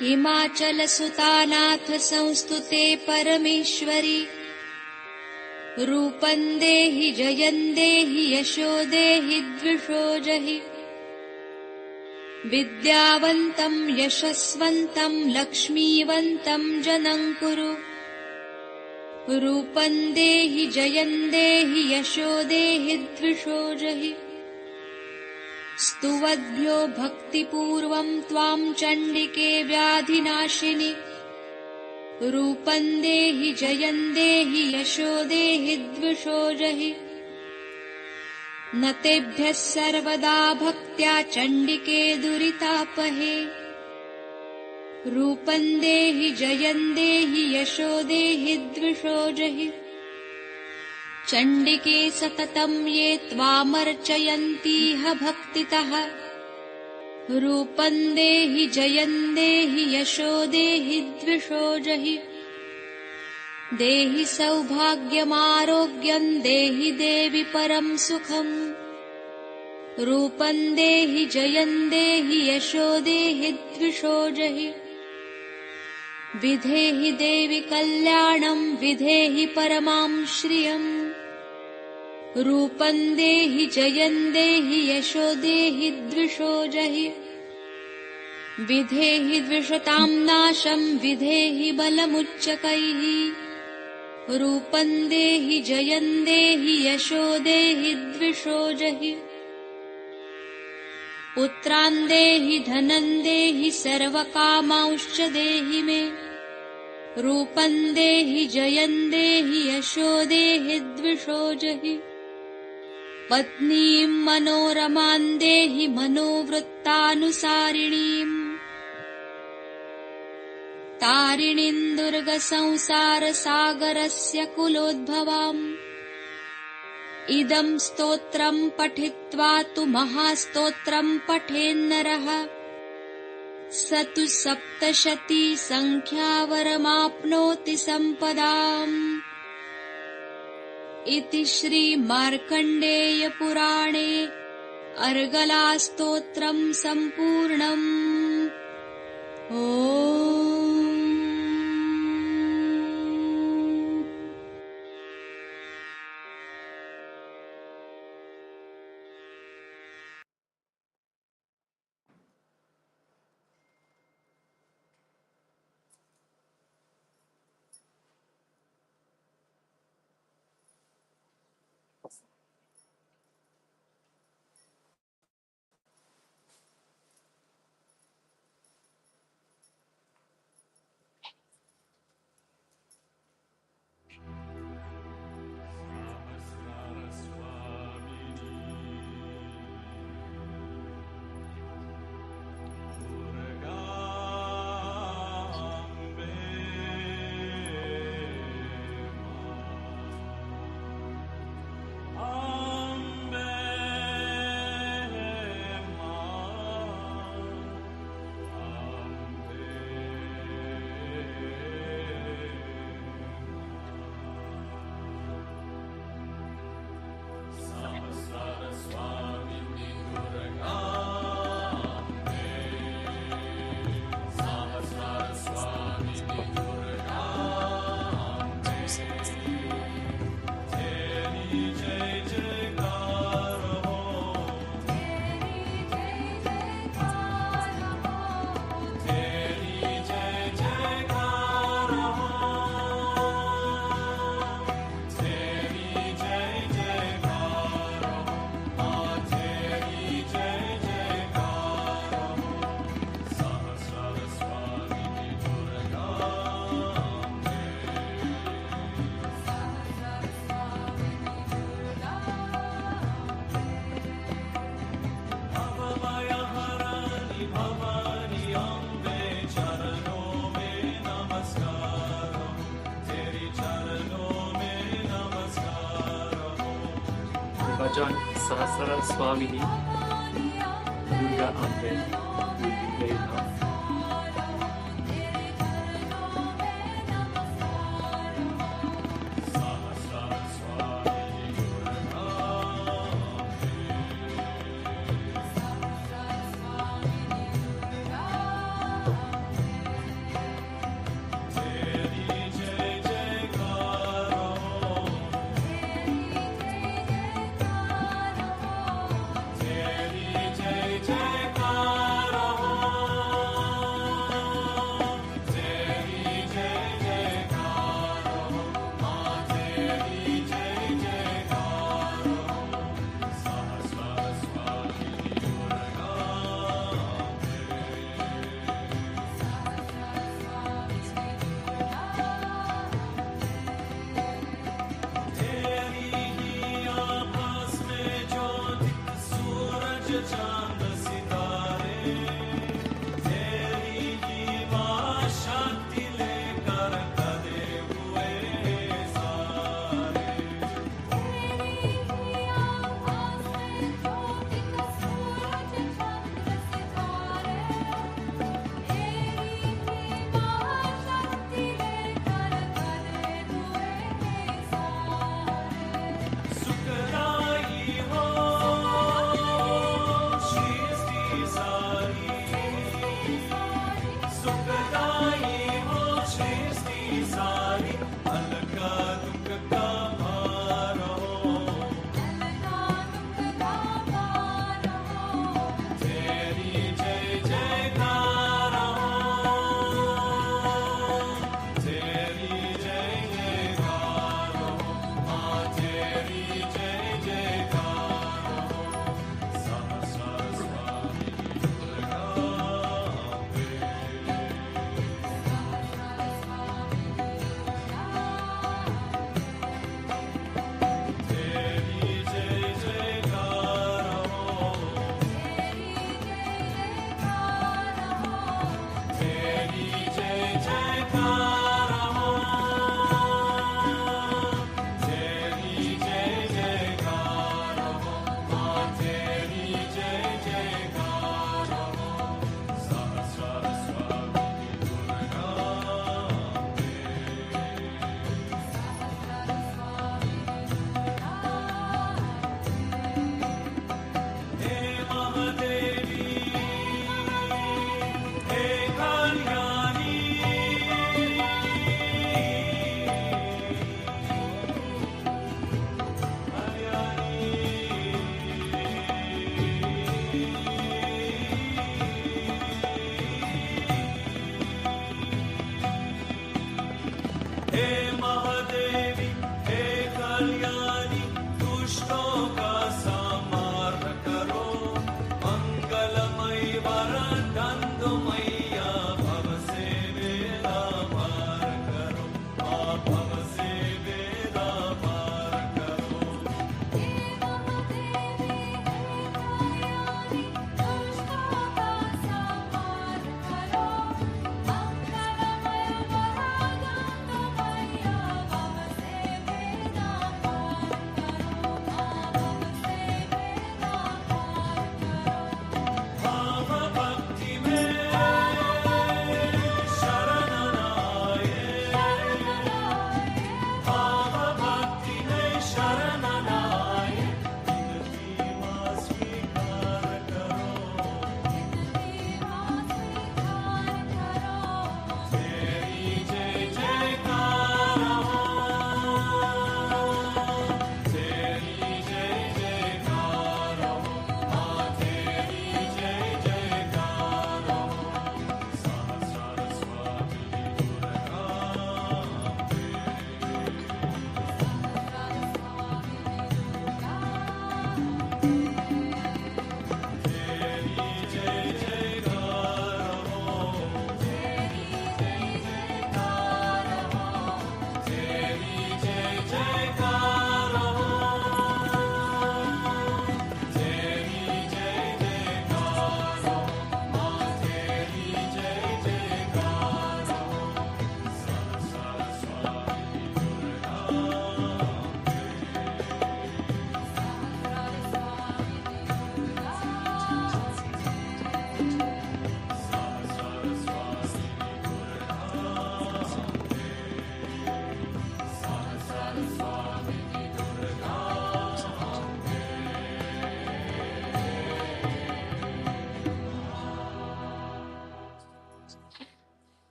हिमाचलसुतानाथ संस्तुते परमेश्वरि। रूपं देहि जयं देहि यशो देहि द्विषो जहि। विद्यावन्तं यशस्वन्तं लक्ष्मीवन्तं जनं कुरु। रूपं देहि जयं देहि यशो देहि द्विषो जहि। स्तुवद्भ्यो भक्तिपूर्वं त्वां चण्डिके व्याधिनाशिनि। रूपं देहि जयं देहि यशो देहि द्विषो जहि। न तेभ्यः सर्वदा भक्त्या चण्डिके दुरितापहे। रूपं देहि जयं देहि यशो देहि द्विषो जहि। चण्डिके सततं ये त्वामर्चयन्तीह भक्तितः। रूपं देहि जयं देहि यशो देहि द्विषो जहि। देहि सौभाग्यमारोग्यं देहि देवि परं सुखम्। रूपं देहि जयं देहि यशो देहि द्विषो जहि। विधेहि देवि कल्याणं विधेहि परमां श्रियम्। रूपं देहि जयं देहि यशो देहि द्विषो जहि। विधेहि द्विषतां नाशं विधेहि बलमुच्चकैः। रूपं देहि जयं देहि यशो देहि द्विषो जहि। पुत्रान् देहि धनं देहि सर्वकामांश्च देहि मे। रूपं देहि जयं देहि यशो देहि द्विषो जहि। पत्नीं मनोरमां देहि मनोवृत्तानुसारिणीम्। तारिणीं दुर्गसंसारसागरस्य कुलोद्भवाम्। इदं स्तोत्रं पठित्वा तु महास्तोत्रं पठेन्नरः स तु सप्तशतीसङ्ख्यावरमाप्नोति सम्पदाम्। इति श्री मार्कण्डेयपुराणे अर्गलास्तोत्रं सम्पूर्णम्। Bhajan Sahasrara Swamini, Durga Ambe will be played now. Jai Jai Karo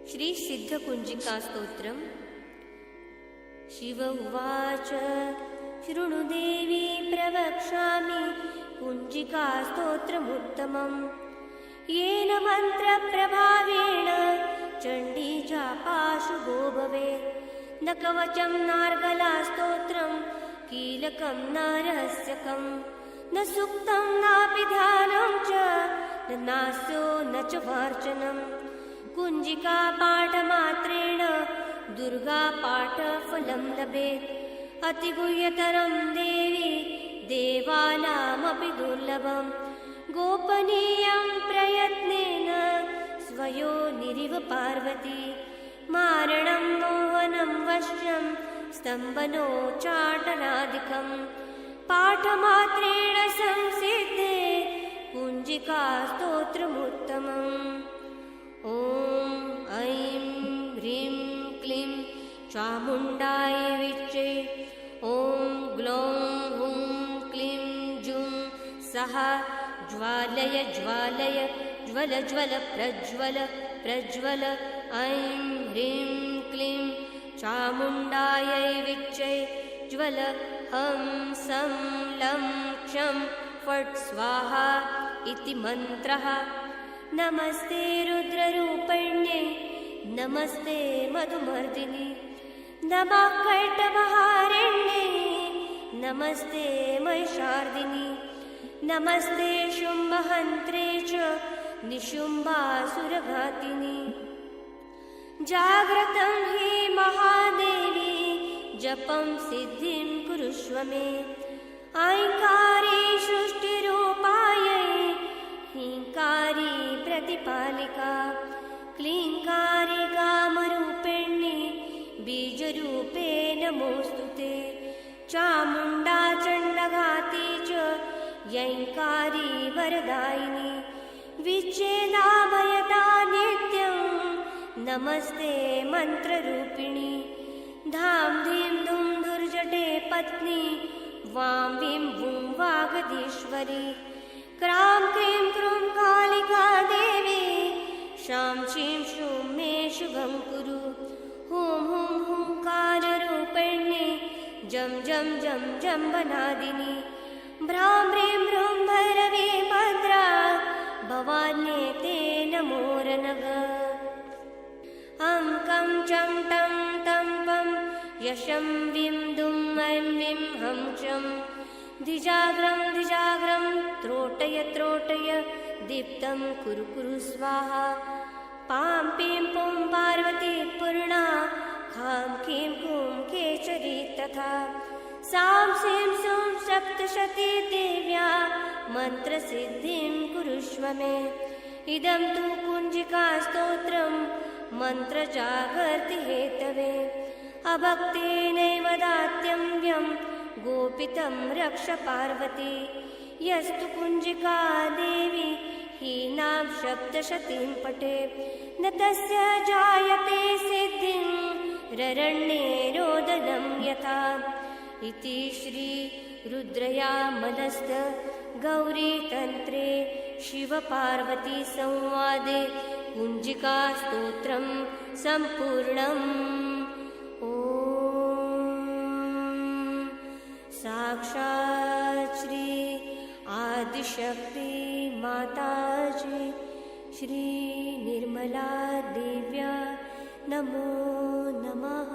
Shri सिद्धकुञ्जिकास्तोत्रम्। Shiv उवाच शृणु देवी प्रवक्ष्यामि कुञ्जिकास्तोत्रमुत्तमम्। येन मन्त्रप्रभावेण चण्डी चापाशु गो भवेत्। न कवचं नार्गलास्तोत्रं कीलकं न रहस्यकं न सूक्तं नापि ध्यानं च न नास्यो न च वार्चनम्। कुञ्जिका पाठमात्रेण दुर्गा पाठफलं लभेत्। अतिगुह्यतरं देवी देवानामपि दुर्लभम्। गोपनीयं प्रयत्नेन स्वयोनिरिव पार्वती। मारणं मोहनं वश्यं स्तम्भनोच्चाटनादिकम्। पाठमात्रेण संसिद्धे कुञ्जिका स्तोत्रमुत्तमम्। ॐ ऐं ह्रीं क्लीं चामुण्डाय विच्चे। ॐ ग्लौं हुं क्लीं जुं सः ज्वालय ज्वालय ज्वल ज्वल प्रज्वल प्रज्वल। ऐं ह्रीं क्लीं चामुण्डायै विच्चे ज्वल। हं सं लं क्षं फट् स्वाहा इति मन्त्रः। नमस्ते रुद्ररूपिण्ये नमस्ते मधुमर्दिनि। नमः कैटभहारिण्ये नमस्ते महिषार्दिनि। नमस्ते शुम्भहन्त्रे च निशुम्भासुरघातिनि। जाग्रतं हि महादेवी जपं सिद्धिं कुरुष्व मे। ऐङ्कारी सृष्टिरूपायै ह्रीङ्कारी प्रतिपालिका। क्लीङ्कारी कामरूपिणी बीजरूपे नमोऽस्तु ते। चामुण्डा चण्डघाती च यैङ्कारी वरदायिनी। विच्छेदाभयदा नित्यं नमस्ते मन्त्ररूपिणी। धां धीं धूं धुर्जटे पत्नी वां वीं वूं वागधीश्वरी। क्रां क्रीं क्रूं कालिका देवी शां शीं शूं मे शुभं कुरु। हुं हुं हुंकाररूपिणी जं जं जं जम्बनादिनी। भ्रां ह्रीं ह्रूं भैरवी भद्रा भवान्ये ते नमोरनः। अङ्कं चं तं तं पं यशं विं दुं ऐं विं हं क्षं। धिजाग्रं धिजाग्रं त्रोटय त्रोटय दीप्तं कुरु कुरु स्वाहा। पां पीं पुं पार्वती पूर्णा खां कीं कूं केचरी तथा। सां सीं सूं सप्तशती देव्या मन्त्रसिद्धिं कुरुष्व मे। इदं तु कुञ्जिकास्तोत्रं मन्त्रजागर्ति हेतवे। अभक्तेनैव दात्यम्यं गोपितं रक्ष पार्वती। यस्तु कुञ्जिका देवी हीनां सप्तशतीं पठेत् न तस्य जायते सिद्धिं ररण्ये रोदनं यथा। इति श्री रुद्रयामलस्त गौरीतन्त्रे शिवपार्वती संवादे कुञ्जिकास्तोत्रं सम्पूर्णम्। ॐ साक्षात् श्री आदिशक्ति माताजी श्री निर्मला देव्या नमो नमः।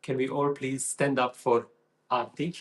Can we all please stand up for aarti?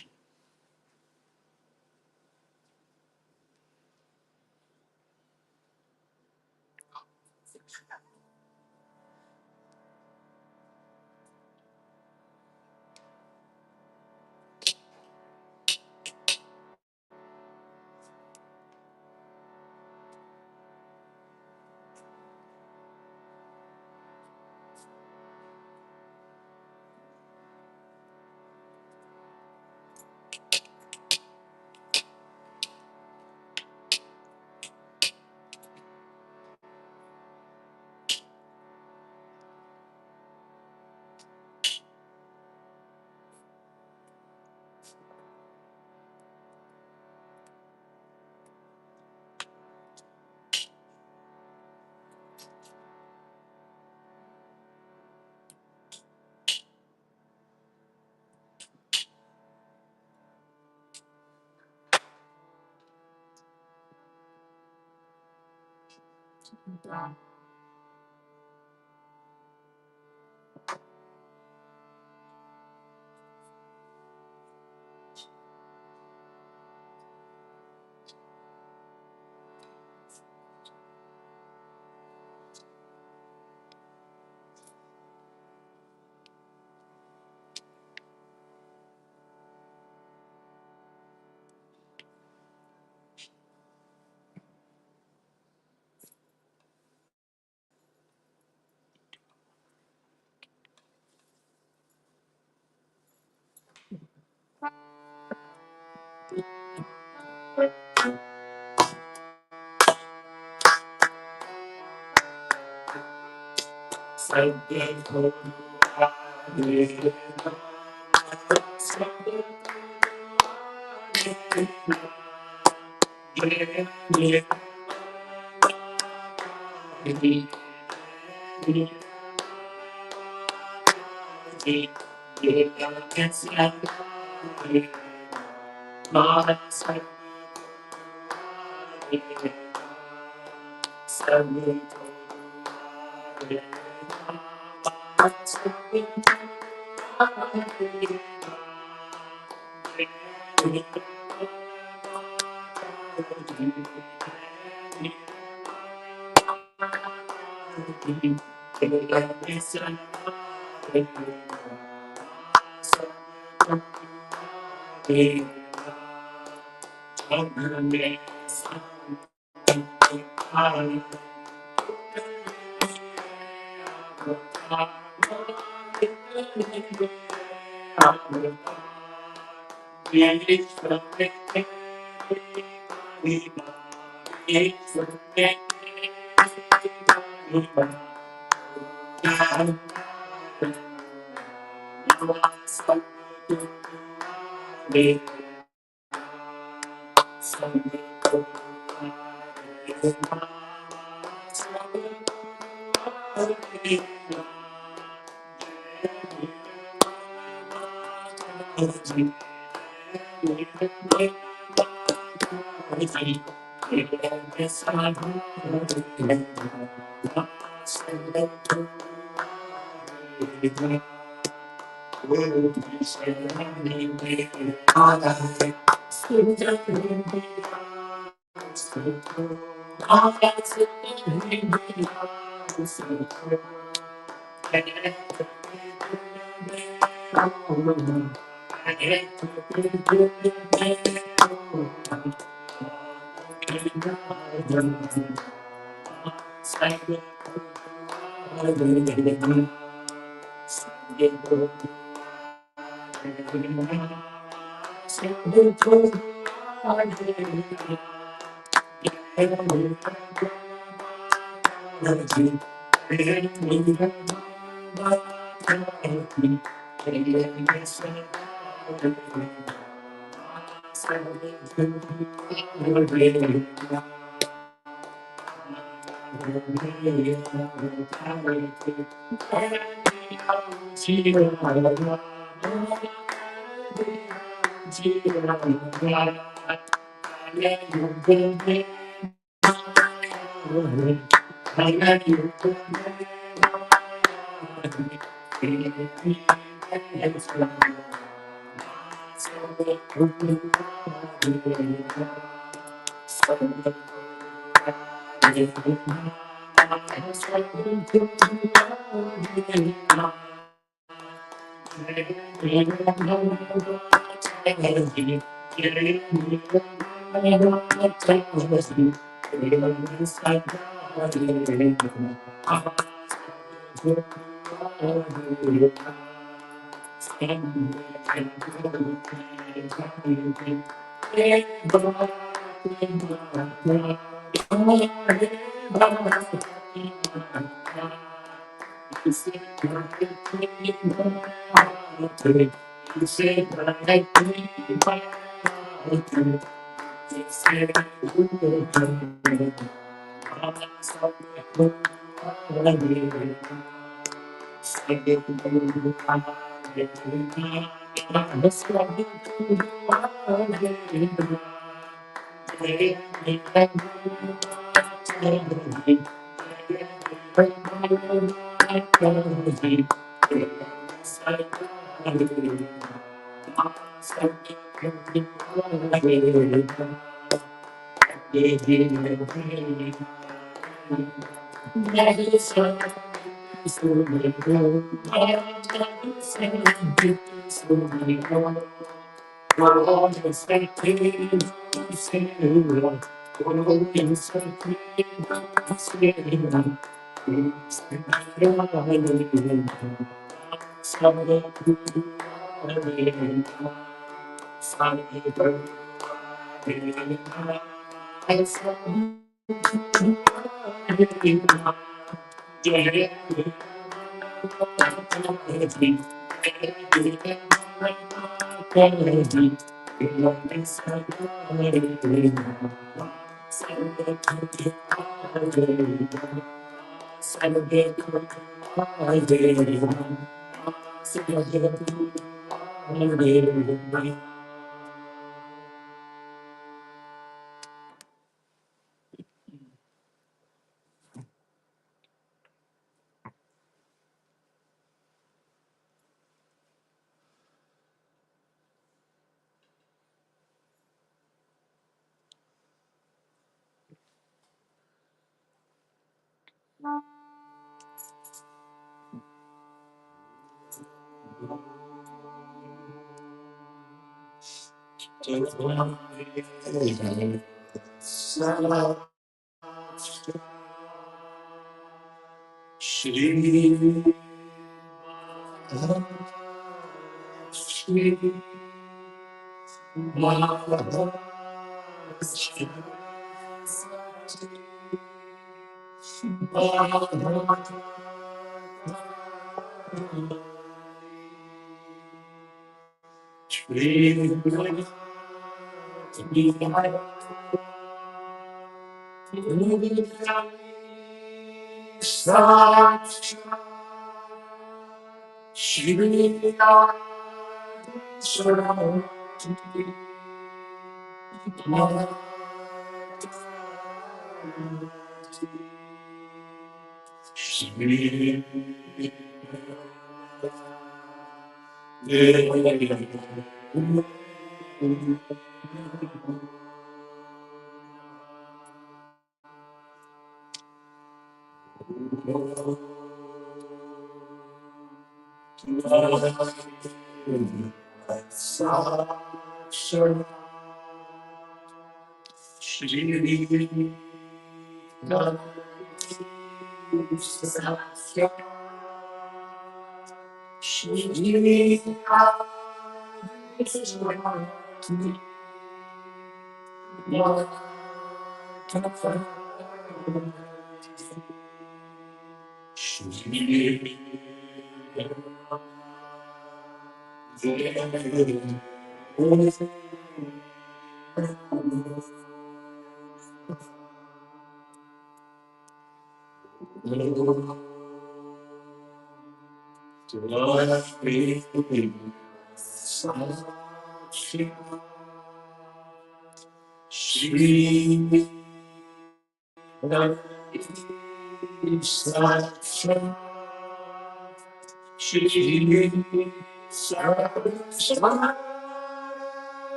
Shri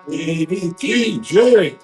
Devi ki jai.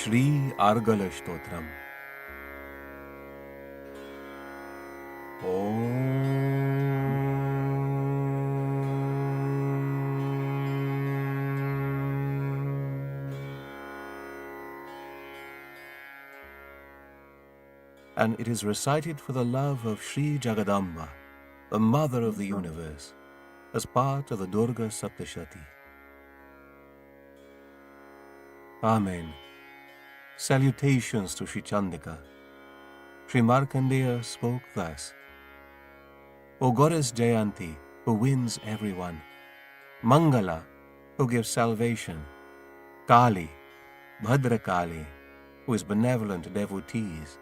Shri Argala Stotram. And it is recited for the love of Shri Jagadamba, the Mother of the Universe, as part of the Durga Saptashati. Amen. Salutations to Shri Chandika. Shri Markandeya spoke thus: O Goddess Jayanti, who wins everyone, Mangala, who gives salvation, Kali, Bhadrakali, who is benevolent to devotees,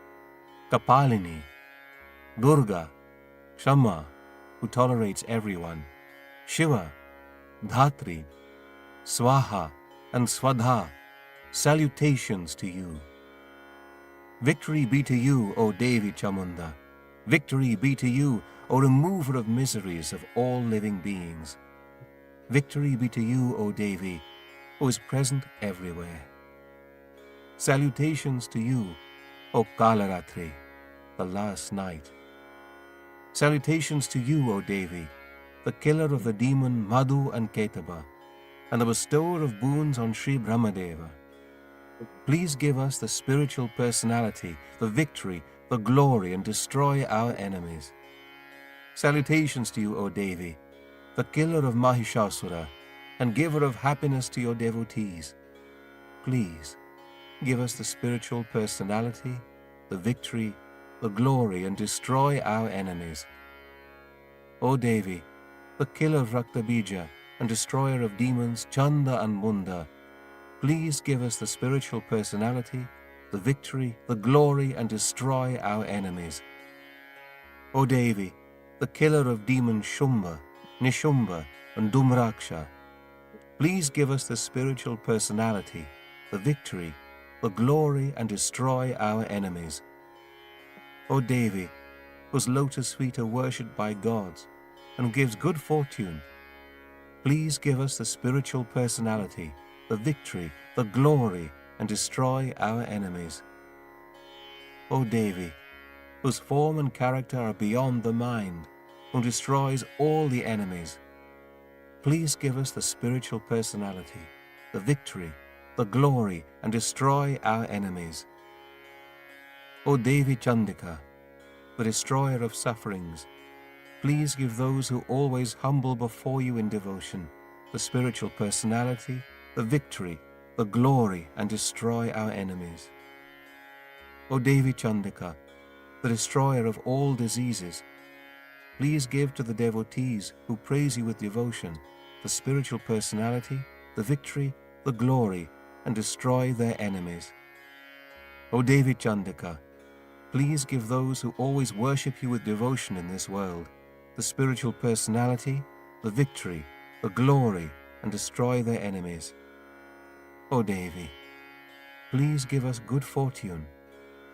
Kapalini, Durga, Kshama, who tolerates everyone, Shiva, Dhatri, Swaha, and Swadha, salutations to you. Victory be to you, O Devi Chamunda. Victory be to you, O remover of miseries of all living beings. Victory be to you, O Devi, who is present everywhere. Salutations to you, O Kalaratri, the last night. Salutations to you, O Devi, the killer of the demon Madhu and Ketaba, and the bestower of boons on Sri Brahmadeva. Please give us the spiritual personality, the victory, the glory, and destroy our enemies. Salutations to you, O Devi, the killer of Mahishasura, and giver of happiness to your devotees. Please give us the spiritual personality, the victory, the glory, and destroy our enemies. O Devi, the killer of Raktabija and destroyer of demons Chanda and Munda, please give us the spiritual personality, the victory, the glory, and destroy our enemies. O Devi, the killer of demons Shumba, Nishumba, and Dumraksha, please give us the spiritual personality, the victory, the glory, and destroy our enemies. O Devi, whose lotus feet are worshipped by gods and gives good fortune, please give us the spiritual personality, the victory, the glory, and destroy our enemies. O Devi, whose form and character are beyond the mind, who destroys all the enemies, please give us the spiritual personality, the victory, the glory, and destroy our enemies. O Devi Chandika, the destroyer of sufferings, please give those who always humble before you in devotion the spiritual personality, the victory, the glory, and destroy our enemies. O Devi Chandika, the destroyer of all diseases, please give to the devotees who praise you with devotion the spiritual personality, the victory, the glory, and destroy their enemies. O Devi Chandika, please give those who always worship you with devotion in this world the spiritual personality, the victory, the glory, and destroy their enemies. O Devi, please give us good fortune,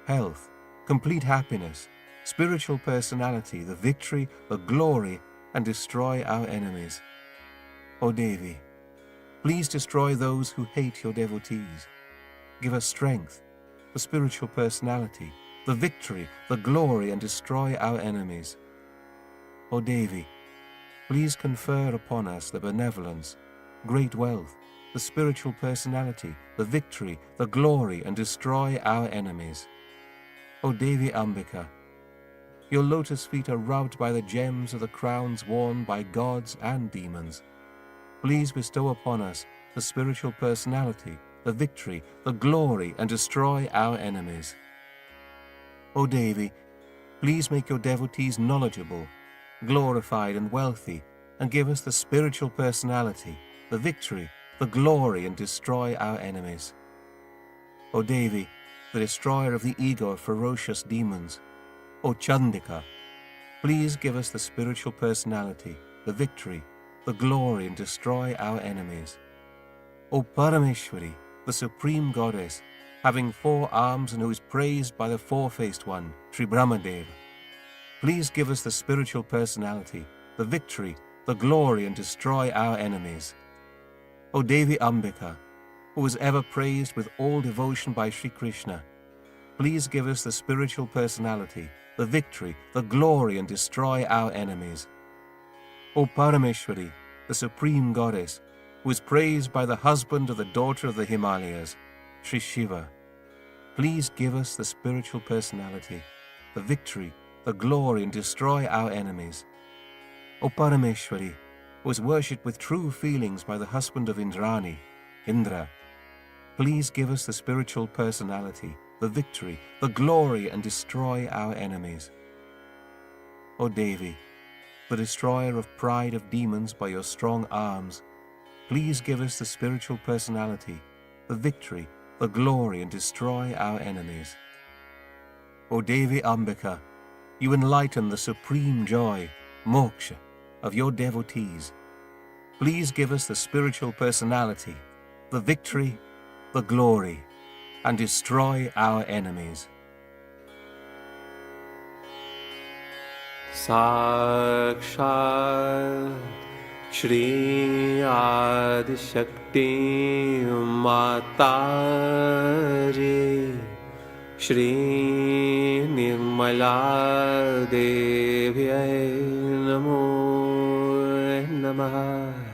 health, complete happiness, spiritual personality, the victory, the glory, and destroy our enemies. O Devi, please destroy those who hate your devotees. Give us strength, the spiritual personality, the victory, the glory, and destroy our enemies. O Devi, please confer upon us the benevolence, great wealth, the spiritual personality, the victory, the glory, and destroy our enemies. O Devi Ambika, your lotus feet are rubbed by the gems of the crowns worn by gods and demons. Please bestow upon us the spiritual personality, the victory, the glory, and destroy our enemies. O Devi, please make your devotees knowledgeable, glorified, and wealthy, and give us the spiritual personality, the victory, the glory, and destroy our enemies. O Devi, the destroyer of the ego of ferocious demons, O Chandika, please give us the spiritual personality, the victory, the glory, and destroy our enemies. O Parameshwari, the supreme goddess, having 4 arms and who is praised by the 4-faced one, Sri Brahmadeva, please give us the spiritual personality, the victory, the glory, and destroy our enemies. O Devi Ambika, who was ever praised with all devotion by Sri Krishna, please give us the spiritual personality, the victory, the glory, and destroy our enemies. O Parameshwari, the supreme goddess, who is praised by the husband of the daughter of the Himalayas, Sri Shiva, please give us the spiritual personality, the victory, the glory, and destroy our enemies. O Parameshwari, who is worshipped with true feelings by the husband of Indrani, Indra, please give us the spiritual personality, the victory, the glory, and destroy our enemies. O Devi, the destroyer of pride of demons by your strong arms, please give us the spiritual personality, the victory, the glory, and destroy our enemies. O Devi Ambika, you enlighten the supreme joy, moksha, of your devotees. Please give us the spiritual personality, the victory, the glory, and destroy our enemies. Sakshat Shri Adi Shakti Mataji Shri Nirmala Devi Namo Namaha.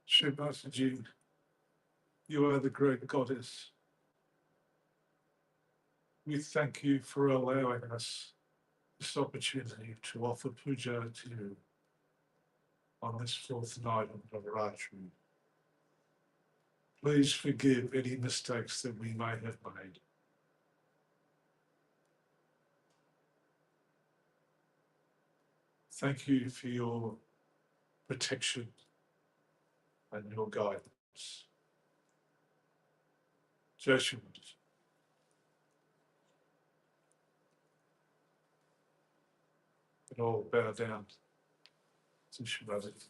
Shri Mataji, you are the great goddess. We thank you for allowing us this opportunity to offer puja to you on this fourth night of Navaratri. Please forgive any mistakes that we may have made. Thank you for your protection and your guidance. Jai Shri Mataji. And all bow down to Shri Mataji.